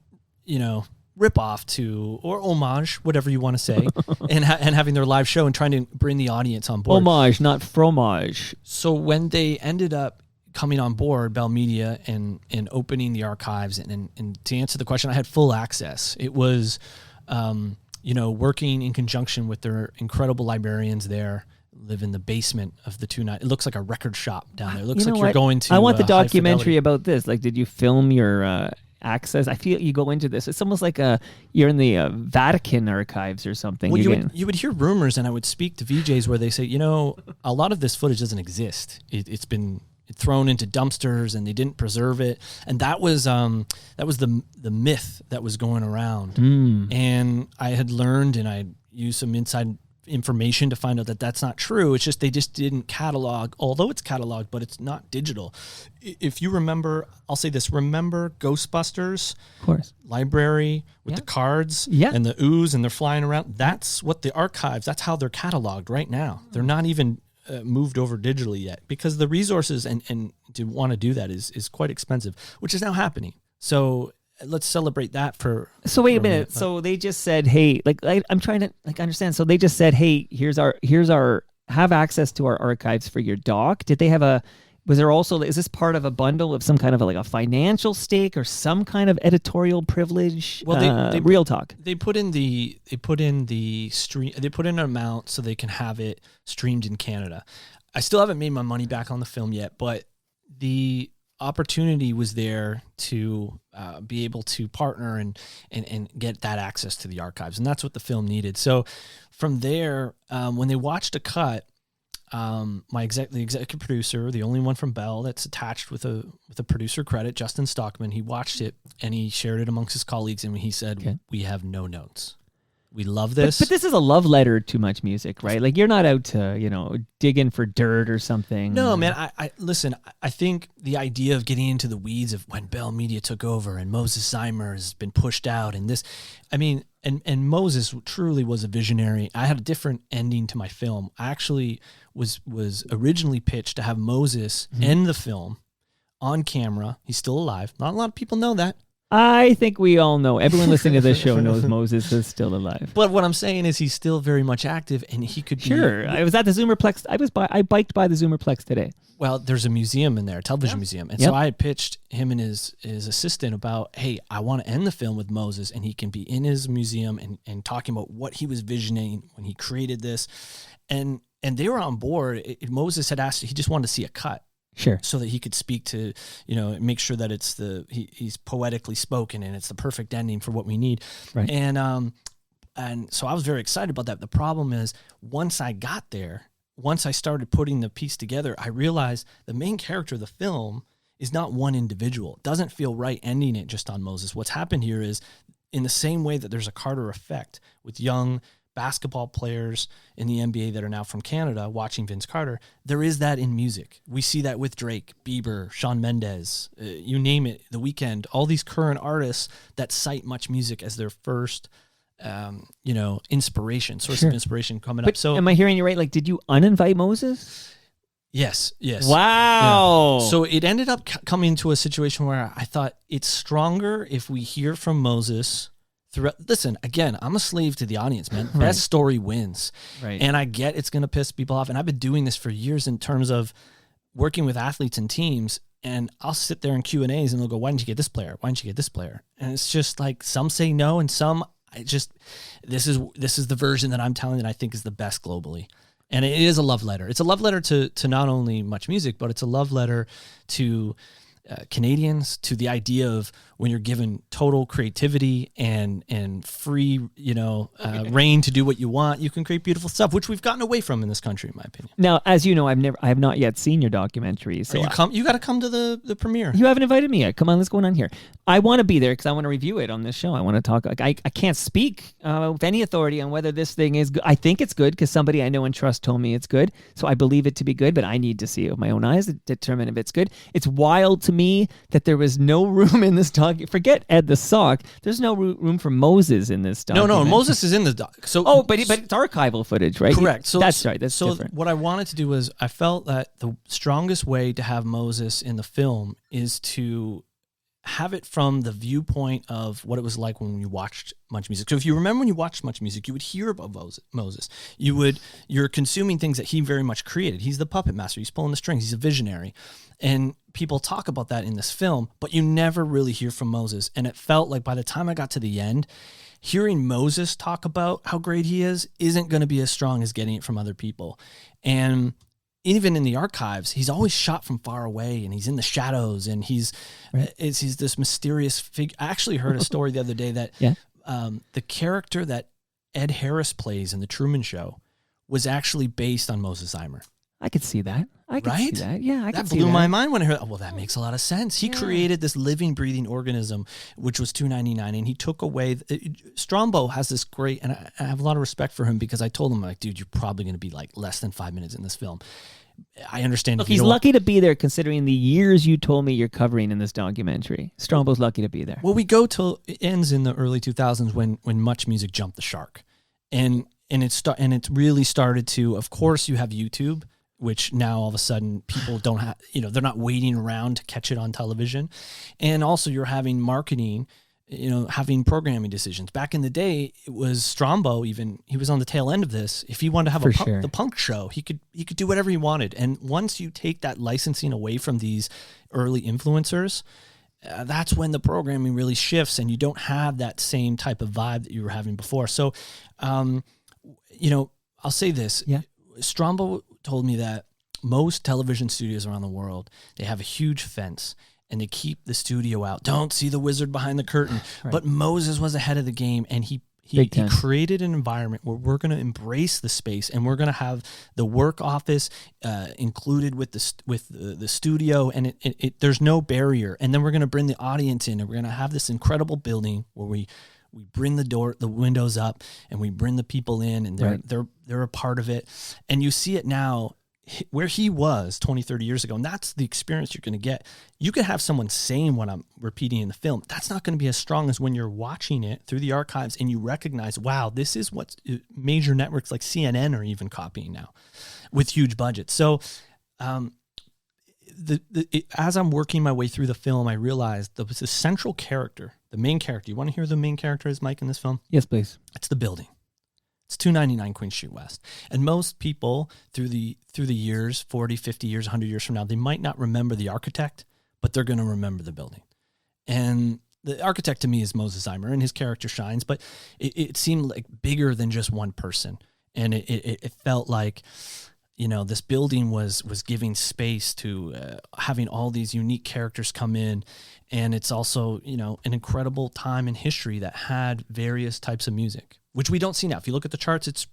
rip-off to, or homage, whatever you want to say, and having their live show and trying to bring the audience on board. Homage, not fromage. So when they ended up coming on board, Bell Media, and opening the archives, and to answer the question, I had full access. It was, working in conjunction with their incredible librarians there. Live in the basement of the 290. It looks like a record shop down there. It looks like you're going to. I want the High documentary Fidelity. about this. Like, did you film your access? I feel you go into this. It's almost like you're in the Vatican archives or something. Well, you would hear rumors, and I would speak to VJs where they say, a lot of this footage doesn't exist. It's been thrown into dumpsters, and they didn't preserve it. And that was the myth that was going around. And I had learned, and I used some inside information to find out that that's not true. It's just they just didn't catalog, although it's cataloged, but it's not digital. If you remember, I'll say this, remember Ghostbusters? Of course. Library with the cards and the ooze and they're flying around. That's what the archives, that's how they're cataloged right now. They're not even moved over digitally yet because the resources and to want to do that is quite expensive, which is now happening. So let's celebrate that for. So wait a minute. So they just said, hey, like I'm trying to like understand. So they just said, hey, here's our have access to our archives for your doc. Did they have was there also, is this part of a bundle of some kind of like a financial stake or some kind of editorial privilege? Well, they real talk. They put in an amount so they can have it streamed in Canada. I still haven't made my money back on the film yet, but the opportunity was there to be able to partner and get that access to the archives. And that's what the film needed. So from there, when they watched a cut, the executive producer, the only one from Bell that's attached with a producer credit, Justin Stockman, he watched it and he shared it amongst his colleagues and he said, we have no notes. We love this. But this is a love letter to MuchMusic, right? Like you're not out to, digging for dirt or something. No, man. I listen, I think the idea of getting into the weeds of when Bell Media took over and Moses Zeimer has been pushed out and this, I mean, and Moses truly was a visionary. I had a different ending to my film. I actually was originally pitched to have Moses end the film on camera. He's still alive. Not a lot of people know that. I think we all know. Everyone listening to this show knows Moses is still alive. But what I'm saying is he's still very much active, and he could be... Sure. I was at the Zoomerplex. I biked by the Zoomerplex today. Well, there's a museum in there, a television museum. And so I had pitched him and his assistant about, hey, I want to end the film with Moses, and he can be in his museum and talking about what he was visioning when he created this. And they were on board. Moses had asked, he just wanted to see a cut. Sure. So that he could speak to, make sure that it's he's poetically spoken and it's the perfect ending for what we need. Right. And so I was very excited about that. The problem is once I got there, once I started putting the piece together, I realized the main character of the film is not one individual. It doesn't feel right ending it just on Moses. What's happened here is in the same way that there's a Carter effect with young basketball players in the NBA that are now from Canada watching Vince Carter, there is that in music. We see that with Drake, Bieber, Sean Mendes, you name it, The Weeknd, all these current artists that cite MuchMusic as their first, inspiration, source of inspiration coming up. So am I hearing you right? Like, did you uninvite Moses? Yes. Wow. Yeah. So it ended up coming to a situation where I thought it's stronger if we hear from Moses listen, again, I'm a slave to the audience, man. Right. Best story wins. Right. And I get it's going to piss people off. And I've been doing this for years in terms of working with athletes and teams. And I'll sit there in Q&As and they'll go, why didn't you get this player? Why didn't you get this player? And it's just like some say no and some, this is the version that I'm telling that I think is the best globally. And it is a love letter. It's a love letter to not only MuchMusic, but it's a love letter to Canadians, to the idea of when you're given total creativity and free, reign to do what you want, you can create beautiful stuff, which we've gotten away from in this country, in my opinion. Now, as you know, I have not yet seen your documentary. So you got to come to the premiere. You haven't invited me yet. Come on, let's go on here. I want to be there because I want to review it on this show. I want to talk. Like I can't speak with any authority on whether this thing is good. I think it's good because somebody I know and trust told me it's good, so I believe it to be good. But I need to see it with my own eyes to determine if it's good. It's wild to me that there was no room in this doc. Forget Ed the Sock. There's no room for Moses in this document. No, Moses is in the doc. So, but it's archival footage, right? Correct. So that's right. That's different. What I wanted to do was I felt that the strongest way to have Moses in the film is to have it from the viewpoint of what it was like when you watched MuchMusic. So if you remember when you watched MuchMusic, you would hear about Moses. You're consuming things that he very much created. He's the puppet master. He's pulling the strings. He's a visionary. And people talk about that in this film, but you never really hear from Moses. And it felt like by the time I got to the end, hearing Moses talk about how great he is isn't going to be as strong as getting it from other people. And even in the archives, he's always shot from far away and he's in the shadows and he's this mysterious figure. I actually heard a story the other day that the character that Ed Harris plays in The Truman Show was actually based on Moses Zeimer. I could see that. I could Right? see that. Yeah, I could That see blew that. my mind when I heard, well, that makes a lot of sense. He created this living, breathing organism, which was $2.99, and he took away. Strombo has this great, and I have a lot of respect for him because I told him, like, dude, you're probably going to be like less than 5 minutes in this film. I understand. Look, he's lucky to be there considering the years you told me you're covering in this documentary. Strombo's lucky to be there. Well, we go till it ends in the early 2000s when MuchMusic jumped the shark, and it really started to. Of course, you have YouTube, which now all of a sudden people don't have, they're not waiting around to catch it on television. And also you're having marketing, having programming decisions. Back in the day, it was Strombo, even he was on the tail end of this. If he wanted to have the punk show, he could do whatever he wanted. And once you take that licensing away from these early influencers, that's when the programming really shifts and you don't have that same type of vibe that you were having before. So, I'll say this. Yeah. Strombo told me that most television studios around the world, they have a huge fence and they keep the studio out. Don't see the wizard behind the curtain. Right. But Moses was ahead of the game, and he created an environment where we're going to embrace the space, and we're going to have the work office included with the studio, and there's no barrier. And then we're going to bring the audience in, and we're going to have this incredible building where we bring the windows up, and we bring the people in, and they're a part of it. And you see it now where he was 20, 30 years ago, and that's the experience you're going to get. You could have someone saying what I'm repeating in the film. That's not going to be as strong as when you're watching it through the archives and you recognize, wow, this is what major networks like CNN are even copying now with huge budgets. So as I'm working my way through the film, I realized there was a central character, the main character. You want to hear the main character is, Mike, in this film? Yes, please. It's the building. It's 299 Queen Street West. And most people through the years, 40, 50 years, 100 years from now, they might not remember the architect, but they're going to remember the building. And the architect to me is Moses Eimer, and his character shines, but it seemed like bigger than just one person. And it felt like, this building was giving space to having all these unique characters come in. And it's also, an incredible time in history that had various types of music, which we don't see now. If you look at the charts, it's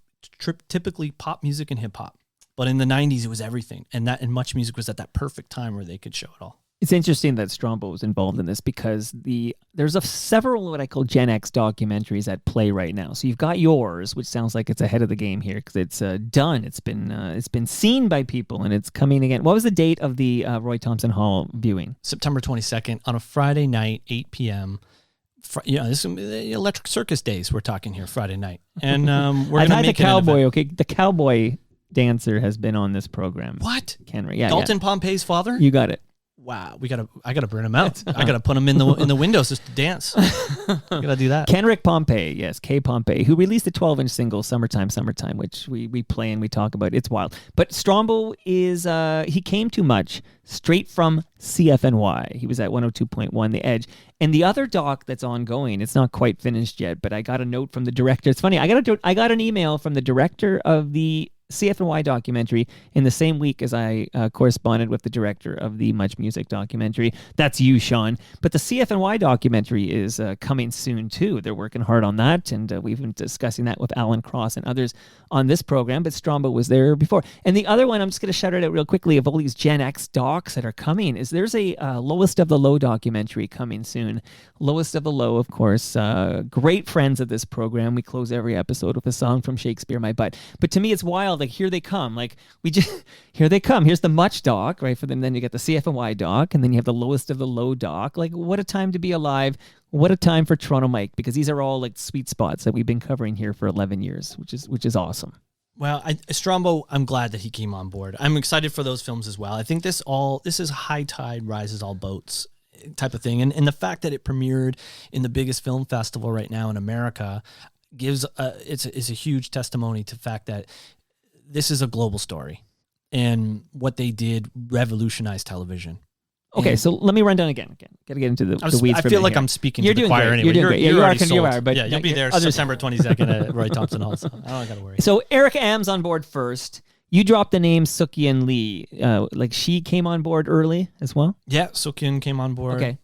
typically pop music and hip hop. But in the 90s, it was everything. And MuchMusic was at that perfect time where they could show it all. It's interesting that Strombo was involved in this because there's several what I call Gen X documentaries at play right now. So you've got yours, which sounds like it's ahead of the game here because it's done. It's been seen by people and it's coming again. What was the date of the Roy Thompson Hall viewing? September 22nd on a Friday night, 8 p.m. This is Electric Circus days we're talking here, Friday night. And we're going to make the cowboy, okay? The cowboy dancer has been on this program. What? Kenrick. Yeah, Dalton Pompey's father? You got it. Wow, I gotta bring him out. I gotta put him in the windows just to dance. Gotta do that. Kenrick Pompey, yes, K Pompey, who released a 12-inch single, "Summertime, Summertime," which we play and we talk about. It's wild. But Strombo is he came too much straight from CFNY. He was at 102.1 The Edge, and the other doc that's ongoing. It's not quite finished yet, but I got a note from the director. It's funny. I got an email from the director of the CFNY documentary in the same week as I corresponded with the director of the MuchMusic documentary. That's you, Sean. But the CFNY documentary is coming soon, too. They're working hard on that, and we've been discussing that with Alan Cross and others on this program, but Strombo was there before. And the other one, I'm just going to shout it out real quickly, of all these Gen X docs that are coming, is there's a Lowest of the Low documentary coming soon. Lowest of the Low, of course, great friends of this program. We close every episode with a song from Shakespeare, My Butt. But to me, it's wild. Like, here they come. Like, here they come. Here's the Much doc, right? For them, then you get the CFNY doc, and then you have the Lowest of the Low doc. Like, what a time to be alive. What a time for Toronto Mike, because these are all like sweet spots that we've been covering here for 11 years, which is awesome. Well, Strombo, I'm glad that he came on board. I'm excited for those films as well. I think this is high tide rises all boats type of thing. And the fact that it premiered in the biggest film festival right now in America gives it's a huge testimony to the fact that this is a global story, and what they did revolutionized television. Okay, so let me run down again. Got to get into the weeds. I feel like I'm speaking to the choir great. anyway. You're doing great. You're already sold. You are, but yeah, you'll be there September 22nd at Roy Thompson Hall. So I don't got to worry. So Erica Am's on board first. You dropped the name Sukyin Lee. Like she came on board early as well? Yeah, Sukyin came on board. Okay.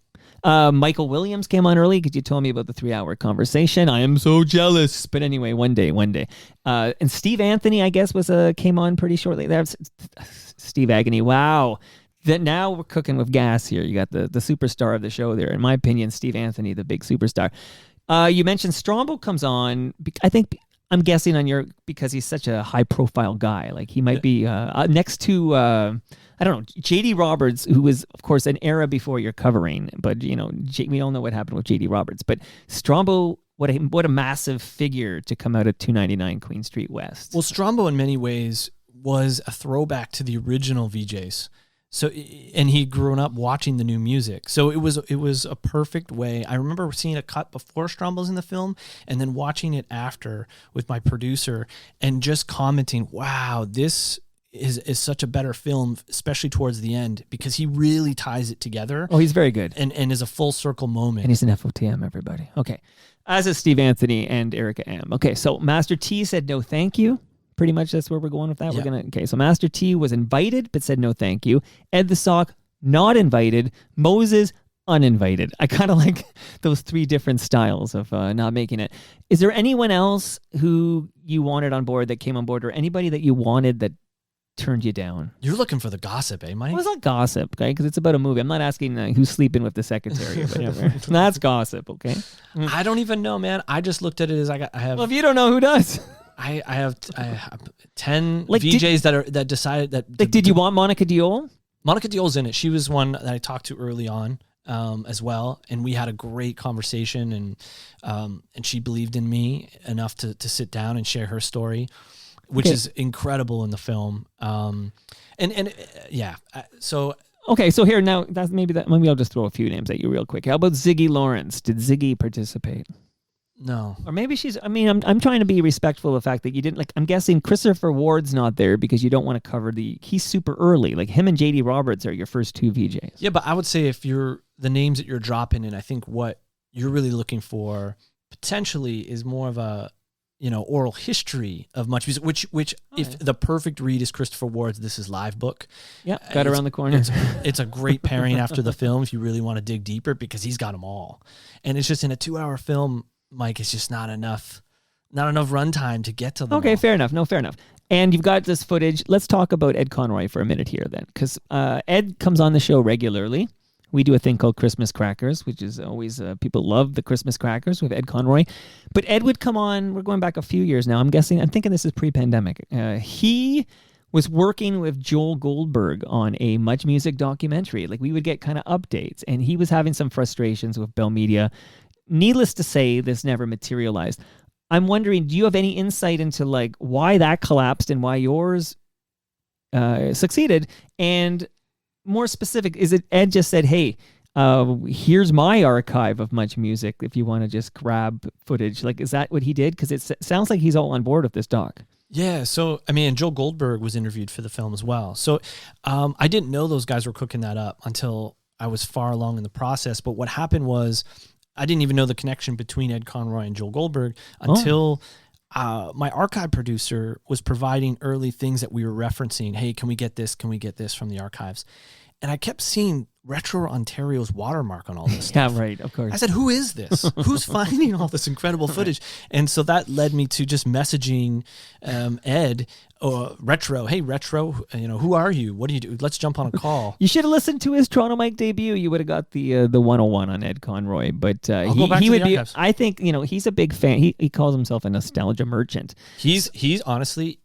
Michael Williams came on early because you told me about the 3-hour conversation. I am so jealous. But anyway, one day. And Steve Anthony, I guess, came on pretty shortly. That's Steve Agony. Wow. That now we're cooking with gas here. You got the superstar of the show there. In my opinion, Steve Anthony, the big superstar. You mentioned Strombo comes on. I'm guessing because he's such a high profile guy. Like he might be next to I don't know, J.D. Roberts, who was of course an era before you're covering. But we all know what happened with J.D. Roberts. But Strombo, what a massive figure to come out of 299 Queen Street West. Well, Strombo in many ways was a throwback to the original VJs. So, and he'd grown up watching the new music. So it was a perfect way. I remember seeing a cut before Strombo's in the film and then watching it after with my producer and just commenting, wow, this is such a better film, especially towards the end, because he really ties it together. Oh, he's very good. And is a full circle moment. And he's an FOTM, everybody. Okay. As is Steve Anthony and Erica M. Okay, so Master T said no thank you. Pretty much that's where we're going with that. Yeah. So Master T was invited but said no thank you. Ed the Sock, not invited. Moses, uninvited. I kind of like those 3 different styles of not making it. Is there anyone else who you wanted on board that came on board, or anybody that you wanted that turned you down? You're looking for the gossip, eh, Mike? Well, it's not gossip, okay? Because it's about a movie. I'm not asking who's sleeping with the secretary or whatever. That's gossip, okay? I don't even know, man. I just looked at it as I have. Well, if you don't know, who does? I have 10 VJs that decided that. Did you want Monica Diol? Monica Diol's in it. She was one that I talked to early on as well, and we had a great conversation, and she believed in me enough to sit down and share her story, which is incredible in the film. So. Okay, so here now, maybe I'll just throw a few names at you real quick. How about Ziggy Lawrence? Did Ziggy participate? No. Or maybe I'm trying to be respectful of the fact that you didn't, I'm guessing Christopher Ward's not there because you don't want to cover he's super early. Like him and J.D. Roberts are your first 2 VJs. Yeah, but I would say if you're the names that you're dropping in, I think what you're really looking for potentially is more of a, oral history of MuchMusic, which if the perfect read is Christopher Ward's This Is Live book. Yeah, got around the corner. It's a great pairing after the film if you really want to dig deeper because he's got them all. And it's just in a 2-hour film, Mike, it's just not enough runtime to get to them. Okay, all. fair enough. No, fair enough. And you've got this footage. Let's talk about Ed Conroy for a minute here then, because Ed comes on the show regularly. We do a thing called Christmas Crackers, which is always, people love the Christmas Crackers with Ed Conroy. But Ed would come on, we're going back a few years now. I'm thinking this is pre-pandemic. He was working with Joel Goldberg on a MuchMusic documentary. Like we would get kind of updates, and he was having some frustrations with Bell Media. Needless to say, this never materialized. I'm wondering, do you have any insight into like why that collapsed and why yours succeeded? And more specific, is it Ed just said, hey, here's my archive of MuchMusic if you want to just grab footage? Like, is that what he did? Because it sounds like he's all on board with this doc. Yeah, so, and Joel Goldberg was interviewed for the film as well. So I didn't know those guys were cooking that up until I was far along in the process. But what happened was, I didn't even know the connection between Ed Conroy and Joel Goldberg until my archive producer was providing early things that we were referencing. Hey, can we get this? Can we get this from the archives? And I kept seeing Retro Ontario's watermark on all this stuff. Yeah, right, of course. I said, who is this? Who's finding all this incredible footage? And so that led me to just messaging Ed, Retro. Hey, Retro, who are you? What do you do? Let's jump on a call. You should have listened to his Toronto Mike debut. You would have got the 101 on Ed Conroy. But he would be. Archives. I think he's a big fan. He calls himself a nostalgia merchant. He's honestly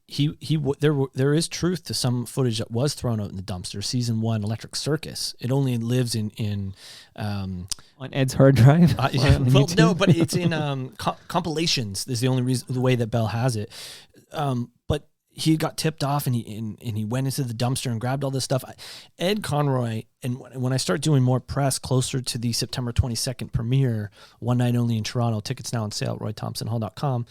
there is truth to some footage that was thrown out in the dumpster. Season 1, Electric Circus. It only lives in on Ed's hard drive. Well, no, but it's in compilations. Is the only reason, the way that Bell has it. But he got tipped off and he went into the dumpster and grabbed all this stuff. Ed Conroy, and when I start doing more press closer to the September 22nd premiere, one night only in Toronto, tickets now on sale at roythompsonhall.com,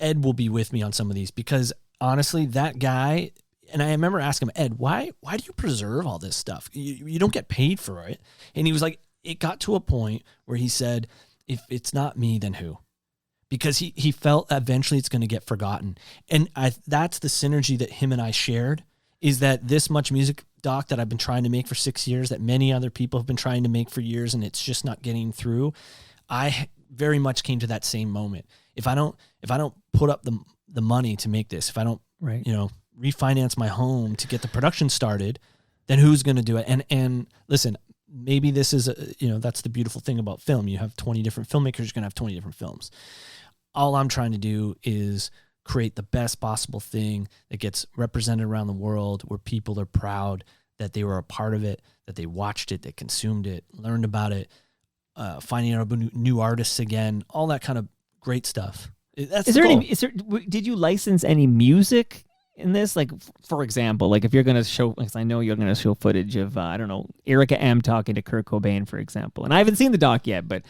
Ed will be with me on some of these because honestly, that guy, and I remember asking him, Ed, why do you preserve all this stuff? You don't get paid for it. And he was like, it got to a point where he said, if it's not me, then who? Because he felt eventually it's going to get forgotten. And that's the synergy that him and I shared, is that this Much Music doc that I've been trying to make for 6 years, that many other people have been trying to make for years, and it's just not getting through. I very much came to that same moment. If I don't put up the money to make this, if I don't, refinance my home to get the production started, then who's going to do it? And listen, maybe this is that's the beautiful thing about film. You have 20 different filmmakers, you're going to have 20 different films. All I'm trying to do is create the best possible thing that gets represented around the world, where people are proud that they were a part of it, that they watched it, they consumed it, learned about it, finding out about new artists again, all that kind of great stuff. That's did you license any music in this? Like, for example, like if you're going to show, because I know you're going to show footage of, Erica M talking to Kurt Cobain, for example. And I haven't seen the doc yet, but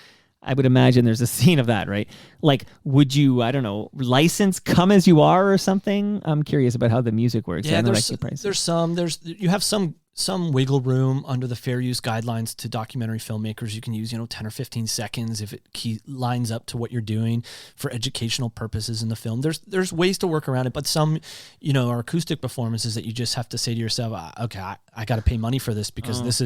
I would imagine there's a scene of that, right? Like, would you, license Come As You Are or something? I'm curious about how the music works. Yeah, you have some wiggle room under the fair use guidelines to documentary filmmakers. You can use, 10 or 15 seconds if it lines up to what you're doing for educational purposes in the film. There's ways to work around it, but some, are acoustic performances that you just have to say to yourself, okay, I got to pay money for this because this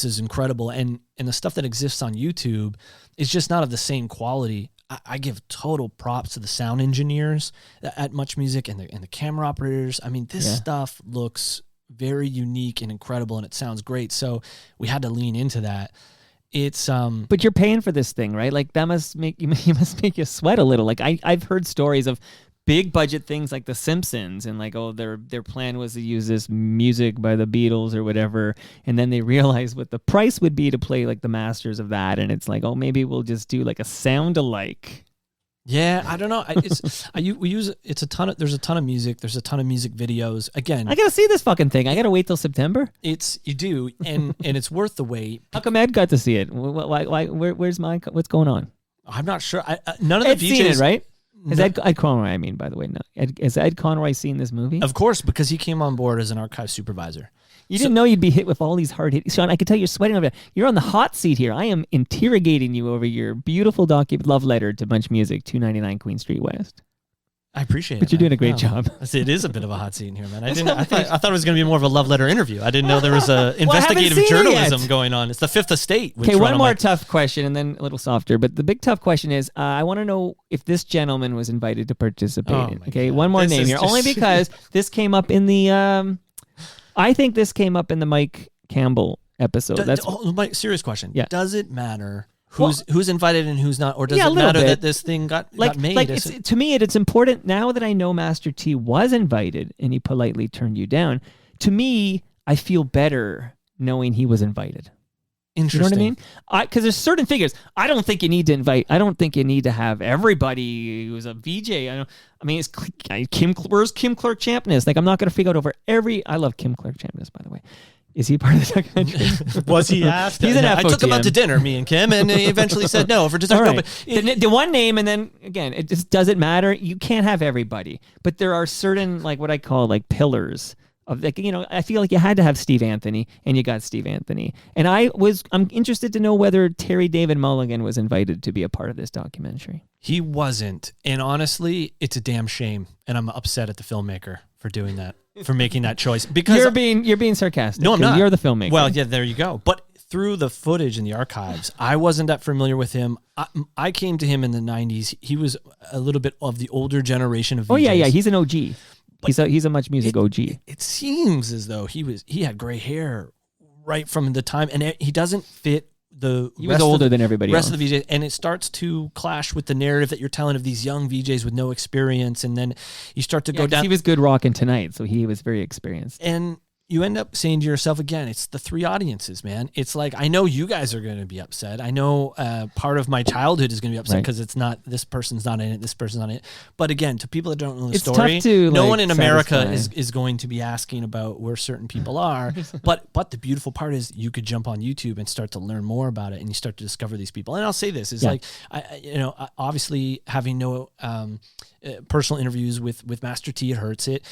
is incredible. And the stuff that exists on YouTube is just not of the same quality. I give total props to the sound engineers at MuchMusic and the camera operators. I mean, this stuff looks very unique and incredible, and it sounds great. So we had to lean into that. It's but you're paying for this thing, right? Like, that must make you sweat a little. Like, I've heard stories of big budget things like The Simpsons, and like, their plan was to use this music by the Beatles or whatever, and then they realized what the price would be to play like the masters of that, and it's like, maybe we'll just do like a sound alike. Yeah, I don't know. There's a ton of music. There's a ton of music videos. Again, I gotta see this fucking thing. I gotta wait till September. You do, and it's worth the wait. How come Ed got to see it? Why? Where's mine? What's going on? I'm not sure. None of Ed's the DJs seen it, right? Is Ed Conroy? I mean, by the way, no. Has Ed Conroy seen this movie? Of course, because he came on board as an archive supervisor. You didn't know you'd be hit with all these hard hits. Sean, I can tell you're sweating over there. You're on the hot seat here. I am interrogating you over your beautiful love letter to MuchMusic, 299 Queen Street West. I appreciate it. But you're doing a great job. It is a bit of a hot seat in here, man. I thought it was going to be more of a love letter interview. I didn't know there was a investigative journalism going on. It's the Fifth Estate. Okay, one more tough question and then a little softer. But the big tough question is, I want to know if this gentleman was invited to participate in. Okay, one more name here. Only because this came up in the... I think this came up in the Mike Campbell episode. Mike, serious question. Yeah. Does it matter who's invited and who's not, or does it matter that this thing got made? To me, it's important now that I know Master T was invited and he politely turned you down. To me, I feel better knowing he was invited. Interesting. You know what I mean? Because there's certain figures. I don't think you need to invite. I don't think you need to have everybody who's a VJ. It's where's Kim Clark Champness? Like, I'm not going to figure out over every. I love Kim Clark Champness, by the way. Is he part of the documentary? Was he asked? He's an FOTM. I took him out to dinner, me and Kim, and he eventually said no for dessert. Right. No, but the one name, and then again, it just doesn't matter. You can't have everybody, but there are certain, like, what I call like pillars of, like, I feel like you had to have Steve Anthony, and you got Steve Anthony. And I'm interested to know whether Terry David Mulligan was invited to be a part of this documentary. He wasn't. And honestly, it's a damn shame. And I'm upset at the filmmaker for doing that, for making that choice. Because you're being sarcastic. No, I'm not. You're the filmmaker. Well, yeah, there you go. But through the footage in the archives, I wasn't that familiar with him. I came to him in the 90s. He was a little bit of the older generation of VJs. Oh, yeah. He's an OG. He's a MuchMusic OG. It seems as though he had gray hair right from the time, and he doesn't fit the. He was older than everybody else. Rest of the VJs, and it starts to clash with the narrative that you're telling of these young VJs with no experience, and then you start to go down. He was good rocking tonight, so he was very experienced. And you end up saying to yourself again, it's the three audiences, man. It's like, I know you guys are going to be upset. I know part of my childhood is going to be upset because it's not, this person's not in it, this person's not in it. But again, to people that don't know the story, no one in America is going to be asking about where certain people are. but the beautiful part is you could jump on YouTube and start to learn more about it, and you start to discover these people. And I'll say this is like, obviously having no personal interviews with Master T, it hurts it.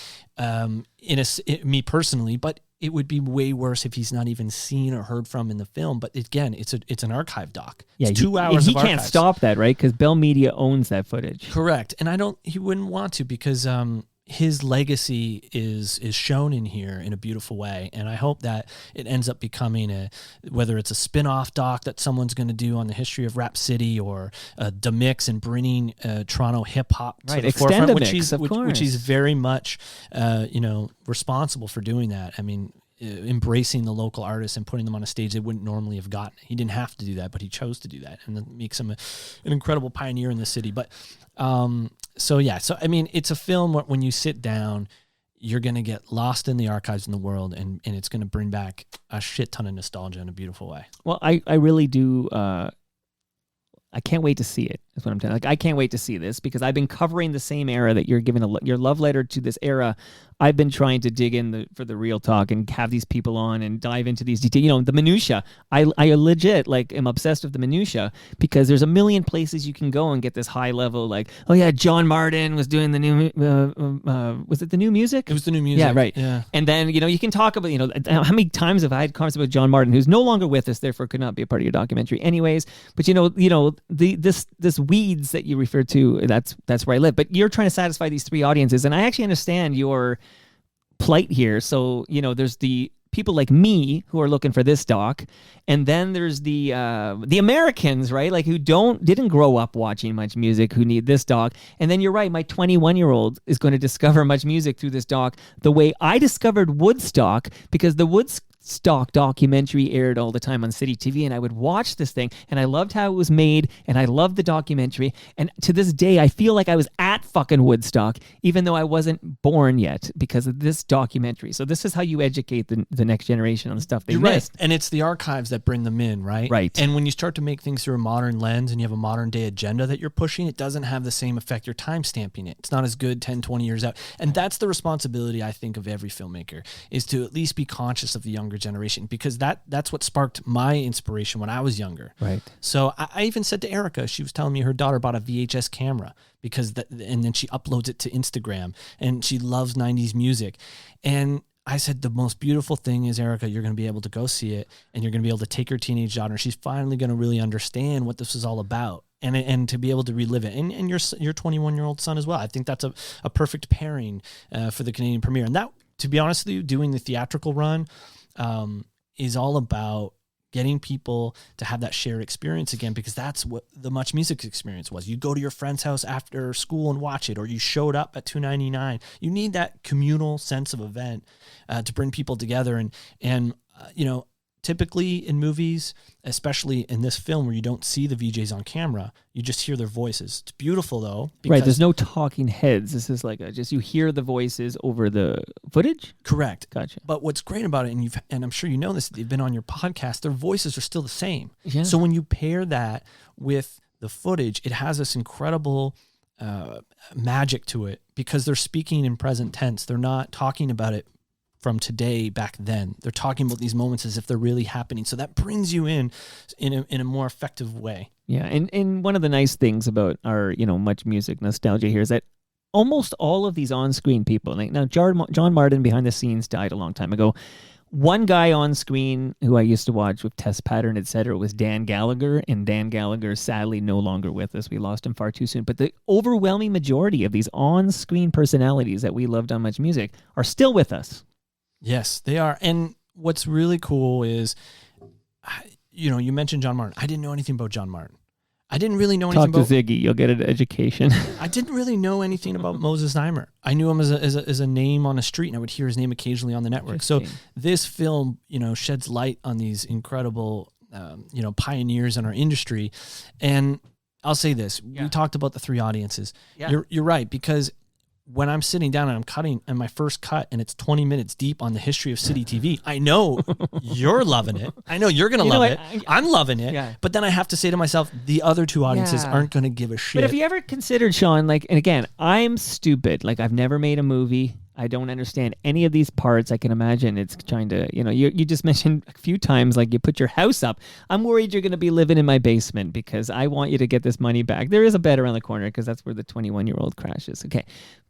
Me personally, but it would be way worse if he's not even seen or heard from in the film. But again, it's an archive doc. Yeah, it's 2 hours. He of can't archives. stop that, right? Because Bell Media owns that footage. Correct, and he wouldn't want to because his legacy is shown in here in a beautiful way, and I hope that it ends up becoming whether it's a spin-off doc that someone's going to do on the history of Rap City, or a demix and bringing Toronto hip hop to the forefront, which he's very much responsible for doing that. I mean, embracing the local artists and putting them on a stage they wouldn't normally have gotten. He didn't have to do that, but he chose to do that, and that makes him an incredible pioneer in the city. But so I mean, it's a film where when you sit down, you're going to get lost in the archives in the world, and it's going to bring back a shit ton of nostalgia in a beautiful way. Well, I really do. I can't wait to see it. That's what I'm telling you. Like, I can't wait to see this, because I've been covering the same era that you're giving your love letter to this era. I've been trying to dig in for the real talk and have these people on and dive into these details. You know, the minutia. I legit am obsessed with the minutia, because there's a million places you can go and get this high level, like, oh yeah, John Martin was doing the new, was it the new music? It was the new music. Yeah, right. Yeah. And then, you can talk about, how many times have I had conversations with John Martin, who's no longer with us, therefore could not be a part of your documentary anyways. But this weeds that you refer to, that's where I live. But you're trying to satisfy these three audiences, and I actually understand your plight here. So, there's the people like me who are looking for this doc, and then there's the Americans, right? Like, who didn't grow up watching much music, who need this doc. And then you're right, my 21-year-old is going to discover much music through this doc the way I discovered Woodstock, because the Woodstock documentary aired all the time on City TV, and I would watch this thing, and I loved how it was made, and I loved the documentary, and to this day I feel like I was at fucking Woodstock, even though I wasn't born yet, because of this documentary. So this is how you educate the next generation on the stuff they missed. Right. And it's the archives that bring them in, right? Right. And when you start to make things through a modern lens, and you have a modern day agenda that you're pushing, it doesn't have the same effect. You're time stamping it. It's not as good 10, 20 years out. And that's the responsibility, I think, of every filmmaker, is to at least be conscious of the younger generation, because that's what sparked my inspiration when I was younger. Right. So I even said to Erica, she was telling me her daughter bought a VHS camera and then she uploads it to Instagram, and she loves 90s music. And I said, the most beautiful thing is, Erica, you're going to be able to go see it, and you're going to be able to take your teenage daughter, and she's finally going to really understand what this is all about. And to be able to relive it, and your 21-year-old son as well. I think that's a perfect pairing for the Canadian premiere. And that, to be honest with you, doing the theatrical run is all about getting people to have that shared experience again, because that's what the MuchMusic experience was. You go to your friend's house after school and watch it, or you showed up at $2.99. You need that communal sense of event to bring people together. And typically in movies, especially in this film where you don't see the VJs on camera, you just hear their voices. It's beautiful though. Right, there's no talking heads. This is like just you hear the voices over the footage? Correct. Gotcha. But what's great about it, and I'm sure you know this, they've been on your podcast, their voices are still the same. Yeah. So when you pair that with the footage, it has this incredible magic to it, because they're speaking in present tense. They're not talking about it from today back then. They're talking about these moments as if they're really happening. So that brings you in a more effective way. Yeah, and one of the nice things about our MuchMusic nostalgia here is that almost all of these on-screen people, like now John Martin behind the scenes died a long time ago. One guy on screen who I used to watch with Test Pattern, etc., was Dan Gallagher, and Dan Gallagher is sadly no longer with us. We lost him far too soon. But the overwhelming majority of these on-screen personalities that we loved on MuchMusic are still with us. Yes, they are. And what's really cool is, you mentioned John Martin. I didn't know anything about John Martin. I didn't really know anything about... Talk to Ziggy. You'll get an education. I didn't really know anything about Moses Znaimer. I knew him as a name on a street, and I would hear his name occasionally on the network. So this film, sheds light on these incredible, pioneers in our industry. And I'll say this. Yeah. We talked about the three audiences. Yeah. You're right, because when I'm sitting down and I'm cutting and my first cut and it's 20 minutes deep on the history of City TV, I know you're loving it. I know you're going to love it. I'm loving it. Yeah. But then I have to say to myself, the other two audiences aren't going to give a shit. But have you ever considered, Sean, and again, I'm stupid. I've never made a movie. I don't understand any of these parts. I can imagine it's trying to, you just mentioned a few times, you put your house up. I'm worried you're going to be living in my basement because I want you to get this money back. There is a bed around the corner because that's where the 21-year-old crashes. Okay.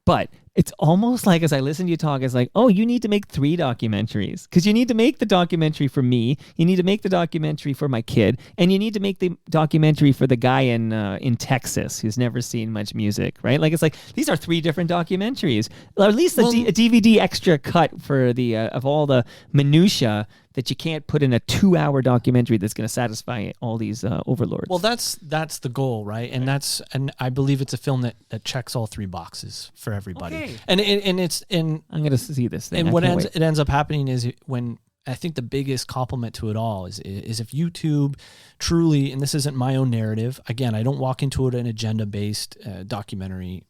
But it's almost like as I listen to you talk, it's like, oh, you need to make 3 documentaries because you need to make the documentary for me, you need to make the documentary for my kid, and you need to make the documentary for the guy in Texas who's never seen MuchMusic, right? Like it's like these are 3 different documentaries, or at least a DVD extra cut for the of all the minutia that you can't put in a 2-hour documentary that's going to satisfy all these overlords. Well, that's the goal, right? And I believe it's a film that checks all 3 boxes for everybody. Okay. And I'm going to see this thing. And what it ends up happening is when I think the biggest compliment to it all is if YouTube truly, and this isn't my own narrative, again, I don't walk into it an agenda-based documentary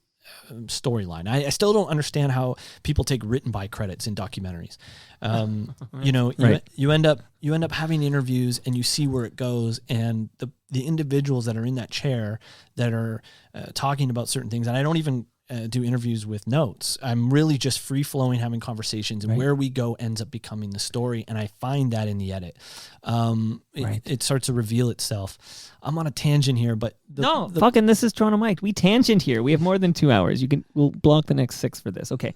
storyline. I still don't understand how people take written by credits in documentaries. You end up having interviews and you see where it goes, and the individuals that are in that chair that are talking about certain things, and I don't even do interviews with notes. I'm really just free flowing, having conversations, and where we go ends up becoming the story. And I find that in the edit, it starts to reveal itself. I'm on a tangent here, but fucking this is Toronto Mike. We tangent here. We have more than 2 hours. We'll block the next 6 for this. Okay.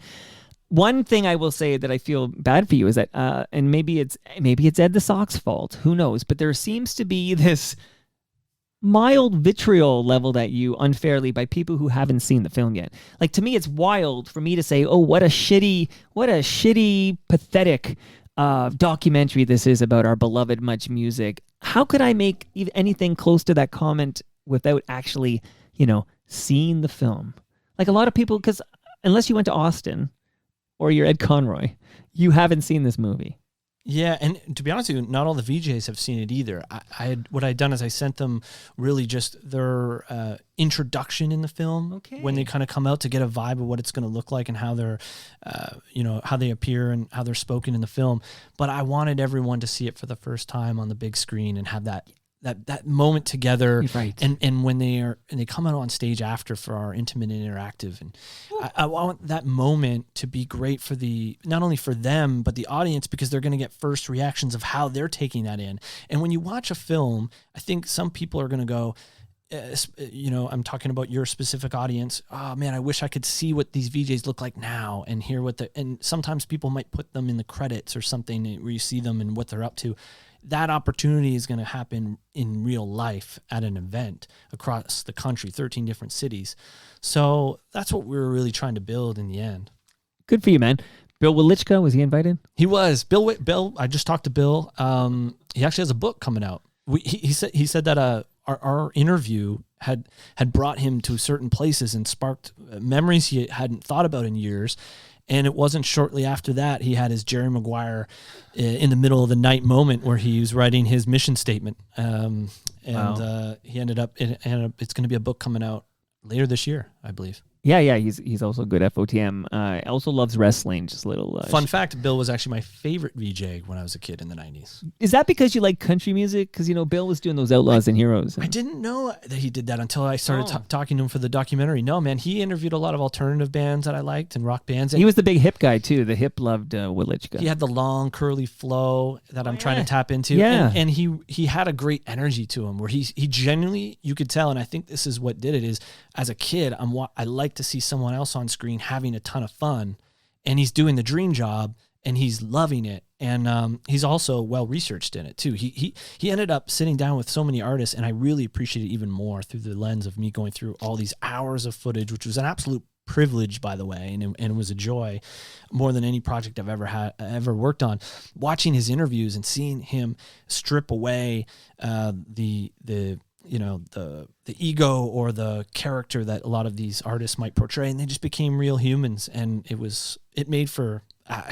One thing I will say that I feel bad for you is that, and maybe it's Ed the Sock's fault. Who knows? But there seems to be this mild vitriol leveled at you unfairly by people who haven't seen the film yet. Like, to me, it's wild for me to say, oh, what a shitty, pathetic documentary this is about our beloved MuchMusic. How could I make anything close to that comment without actually, seeing the film? Like a lot of people, because unless you went to Austin or you're Ed Conroy, you haven't seen this movie. Yeah, and to be honest with you, not all the VJs have seen it either. What I'd done is I sent them really just their introduction in the film when they kind of come out to get a vibe of what it's going to look like and how they're, how they appear and how they're spoken in the film. But I wanted everyone to see it for the first time on the big screen and have that moment together, right? And when they come out on stage after for our intimate and interactive, and I want that moment to be great for not only for them but the audience, because they're going to get first reactions of how they're taking that in. And when you watch a film, I think some people are going to go, I'm talking about your specific audience. Oh man, I wish I could see what these VJs look like now and hear and sometimes people might put them in the credits or something where you see them and what they're up to. That opportunity is going to happen in real life at an event across the country, 13 different cities. So that's what we were really trying to build in the end. Good for you, man. Bill Welichka, was he invited? He was. Bill, I just talked to Bill. He actually has a book coming out. He said that our interview had brought him to certain places and sparked memories he hadn't thought about in years. And it wasn't shortly after that he had his Jerry Maguire in the middle of the night moment where he was writing his mission statement. He ended up, it's going to be a book coming out later this year, I believe. Yeah, he's also good at FOTM. Also loves wrestling. Just a little fun fact: Bill was actually my favorite VJ when I was a kid in the '90s. Is that because you like country music? Because Bill was doing those Outlaws and Heroes. I didn't know that he did that until I started talking to him for the documentary. No, man, he interviewed a lot of alternative bands that I liked and rock bands. And he was the big hip guy too. The hip loved Welichka. He had the long curly flow that I'm trying to tap into. Yeah, and he had a great energy to him where he genuinely, you could tell, and I think this is what did it, is as a kid I like to see someone else on screen having a ton of fun, and he's doing the dream job and he's loving it, and he's also well researched in it too. He ended up sitting down with so many artists, and I really appreciate it even more through the lens of me going through all these hours of footage, which was an absolute privilege, by the way, and it was a joy more than any project I've ever worked on. Watching his interviews and seeing him strip away the ego or the character that a lot of these artists might portray, and they just became real humans, and it made for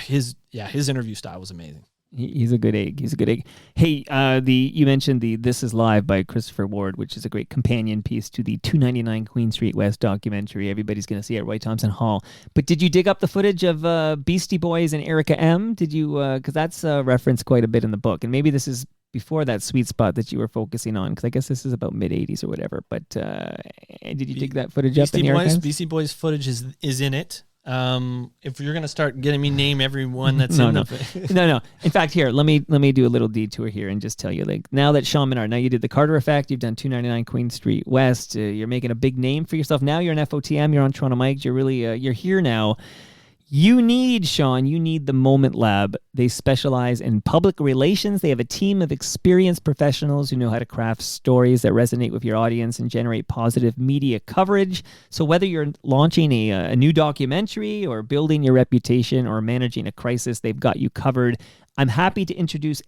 his interview style was amazing. He's a good egg. Hey, you mentioned the This Is Live by Christopher Ward, which is a great companion piece to the 299 Queen Street West documentary. Everybody's going to see it at Roy Thompson Hall. But did you dig up the footage of Beastie Boys and Erica M? Did you? Because that's referenced quite a bit in the book, and maybe this is before that sweet spot that you were focusing on, because I guess this is about mid-'80s or whatever. But did you dig that footage up in the archives? Beastie Boys footage is in it. If you're gonna start getting me name everyone that's No, in no. the No. In fact, here, let me do a little detour here and just tell you, like, now that Sean Menard, now you did the Carter Effect, you've done 299 Queen Street West, you're making a big name for yourself. Now you're an FOTM, you're on Toronto Mics, you're really, you're here now. You need the Moment Lab. They specialize in public relations. They have a team of experienced professionals who know how to craft stories that resonate with your audience and generate positive media coverage. So whether you're launching a new documentary or building your reputation or managing a crisis, they've got you covered. I'm happy to introduce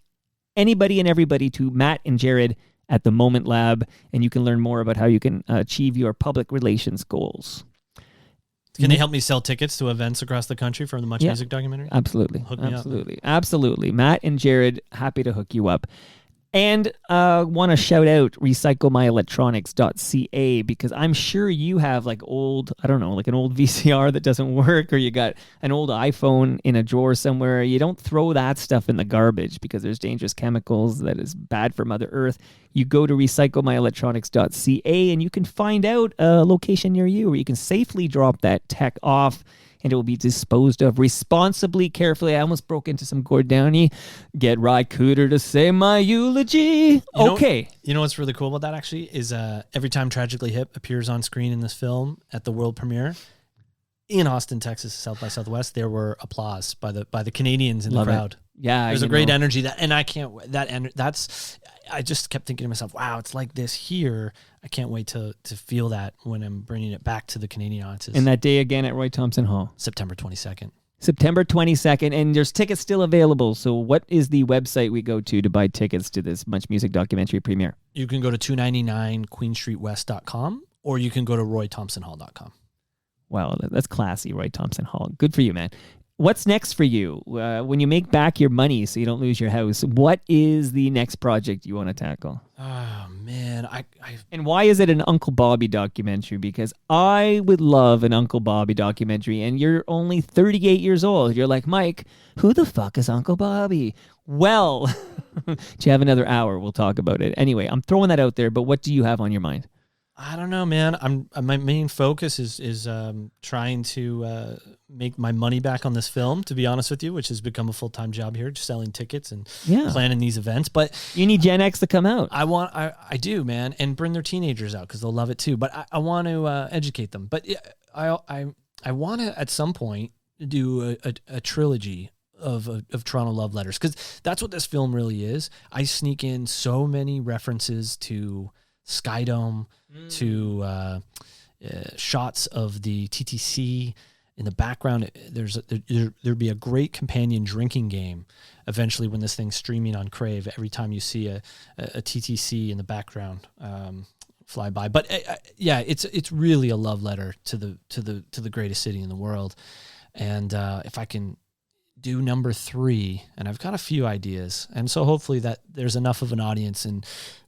anybody and everybody to Matt and Jared at the Moment Lab, and you can learn more about how you can achieve your public relations goals. Can they help me sell tickets to events across the country for the MuchMusic documentary? Absolutely. Hook me up. Absolutely. Matt and Jared, happy to hook you up. And want to shout out recyclemyelectronics.ca because I'm sure you have like an old VCR that doesn't work, or you got an old iPhone in a drawer somewhere. You don't throw that stuff in the garbage because there's dangerous chemicals that is bad for Mother Earth. You go to recyclemyelectronics.ca and you can find out a location near you where you can safely drop that tech off, and it will be disposed of responsibly, carefully. I almost broke into some Gord Downey. Get Rod Cooter to say my eulogy. You know what's really cool about that, actually, is every time Tragically Hip appears on screen in this film at the world premiere in Austin, Texas, South by Southwest, there were applause by the Canadians in the crowd. Yeah, there's a great energy I just kept thinking to myself, wow, it's like this here. I can't wait to feel that when I'm bringing it back to the Canadian audiences. And that day again at Roy Thompson Hall. September 22nd. September 22nd, and there's tickets still available. So what is the website we go to buy tickets to this MuchMusic documentary premiere? You can go to 299queenstreetwest.com, or you can go to roythompsonhall.com. Wow, that's classy, Roy Thompson Hall. Good for you, man. What's next for you? When you make back your money so you don't lose your house, what is the next project you want to tackle? Oh, man. And why is it an Uncle Bobby documentary? Because I would love an Uncle Bobby documentary, and you're only 38 years old. You're like, Mike, who the fuck is Uncle Bobby? Well, do you have another hour? We'll talk about it. Anyway, I'm throwing that out there, but what do you have on your mind? I don't know, man. My main focus is trying to make my money back on this film, to be honest with you, which has become a full-time job here, just selling tickets and planning these events. But you need Gen X to come out. I do, man, and bring their teenagers out because they'll love it too. But I want to educate them. But I want to at some point do a trilogy of Toronto love letters, because that's what this film really is. I sneak in so many references to Skydome, to shots of the TTC in the background. There'd be a great companion drinking game eventually when this thing's streaming on Crave. Every time you see a TTC in the background fly by, but it's really a love letter to the greatest city in the world. And if I can do number 3, and I've got a few ideas, and so hopefully that there's enough of an audience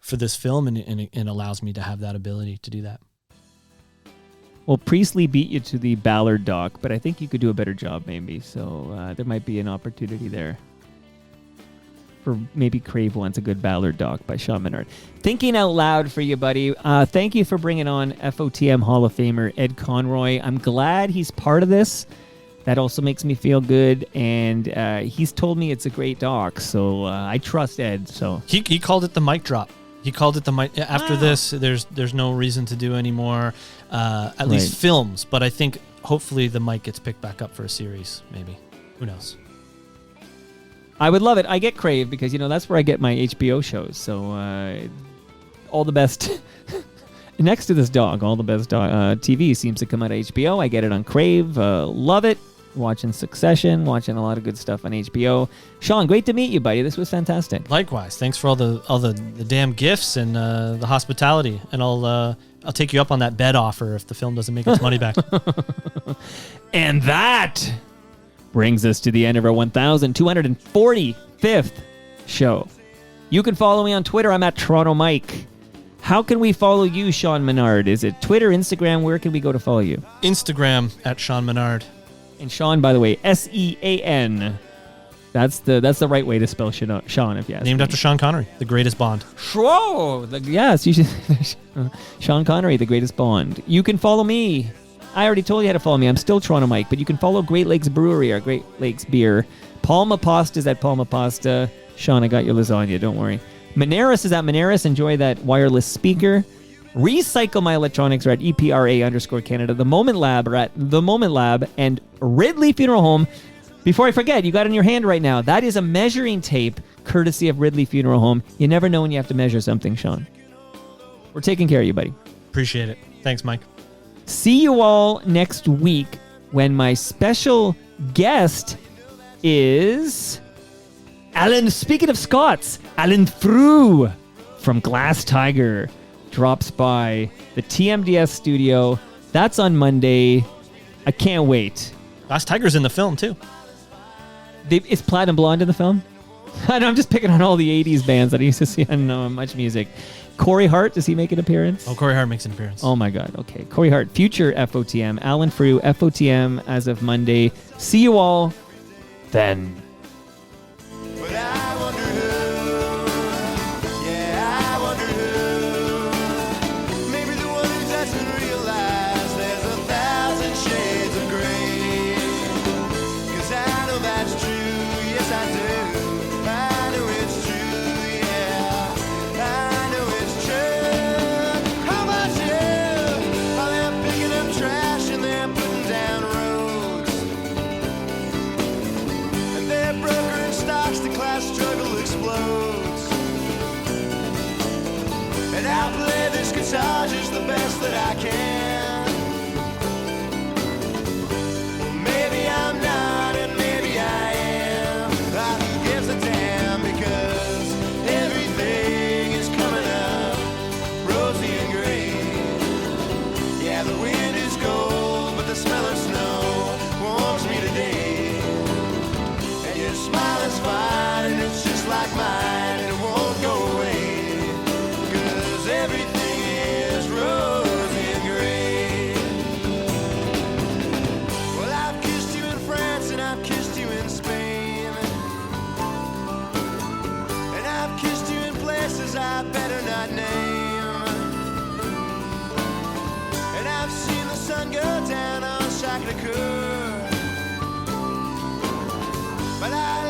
for this film, and it allows me to have that ability to do that. Well, Priestley beat you to the Ballard doc, but I think you could do a better job maybe, so there might be an opportunity there for maybe Crave wants a good Ballard doc by Sean Menard. Thinking out loud for you, buddy. Thank you for bringing on FOTM Hall of Famer Ed Conroy. I'm glad he's part of this. That also makes me feel good, and he's told me it's a great doc, so I trust Ed. So he called it the mic drop. He called it the mic. After this, there's no reason to do any more, at least films. But I think hopefully the mic gets picked back up for a series. Maybe, who knows? I would love it. I get Crave because that's where I get my HBO shows. So all the best. Next to this dog, all the best TV seems to come out of HBO. I get it on Crave. Love it. Watching Succession, watching a lot of good stuff on HBO. Sean, great to meet you, buddy. This was fantastic. Likewise. Thanks for all the damn gifts and the hospitality. And I'll take you up on that bed offer if the film doesn't make its money back. And that brings us to the end of our 1,245th show. You can follow me on Twitter. I'm at Toronto Mike. How can we follow you, Sean Menard? Is it Twitter, Instagram? Where can we go to follow you? Instagram at Sean Menard. And Sean, by the way, Sean. That's the right way to spell Sean, if you ask Named me. after Sean Connery, the greatest Bond. Whoa! Yes, you should. Sean Connery, the greatest Bond. You can follow me I already told you how to follow me. I'm still Toronto Mike, but you can follow Great Lakes Brewery, our Great Lakes beer. Palma Pasta's at Palma Pasta. Sean, I got your lasagna. Don't worry. Moneris is at Moneris. Enjoy that wireless speaker. Recycle My Electronics are at EPRA_Canada. The Moment Lab are at The Moment Lab. And Ridley Funeral Home. Before I forget, you got it in your hand right now. That is a measuring tape courtesy of Ridley Funeral Home. You never know when you have to measure something, Sean. We're taking care of you, buddy. Appreciate it. Thanks, Mike. See you all next week when my special guest is Alan. Speaking of Scots, Alan Frew from Glass Tiger drops by the TMDS studio. That's on Monday. I can't wait. Glass Tiger's in the film, too. Is Platinum Blonde in the film? I know, I'm just picking on all the 80s bands that I used to see on MuchMusic. Corey Hart, does he make an appearance? Oh, Corey Hart makes an appearance. Oh, my God. Okay. Corey Hart, future FOTM. Alan Frew, FOTM as of Monday. See you all then. But I wonder who, yeah, I wonder who. Maybe the one who doesn't realize there's 1,000 shades of gray. 'Cause I know that's true, yes I do. I know it's true, yeah. I know it's true. How about you? How they're picking up trash and they're putting down roads. And they're brokering stocks, the class struggle explodes. And I'll play this guitar just the best that I can. Well, maybe I'm not and maybe I am. Who gives a damn, because everything is coming up rosy and green. Yeah, the wind is cold, but the smell of snow warms me today. And your smile is fine, and it's just like mine, and it won't go away. 'Cause everything is rosy and gray. Well, I've kissed you in France, and I've kissed you in Spain. And I've kissed you in places I better not name. And I've seen the sun go down on Sacré-Cœur. But I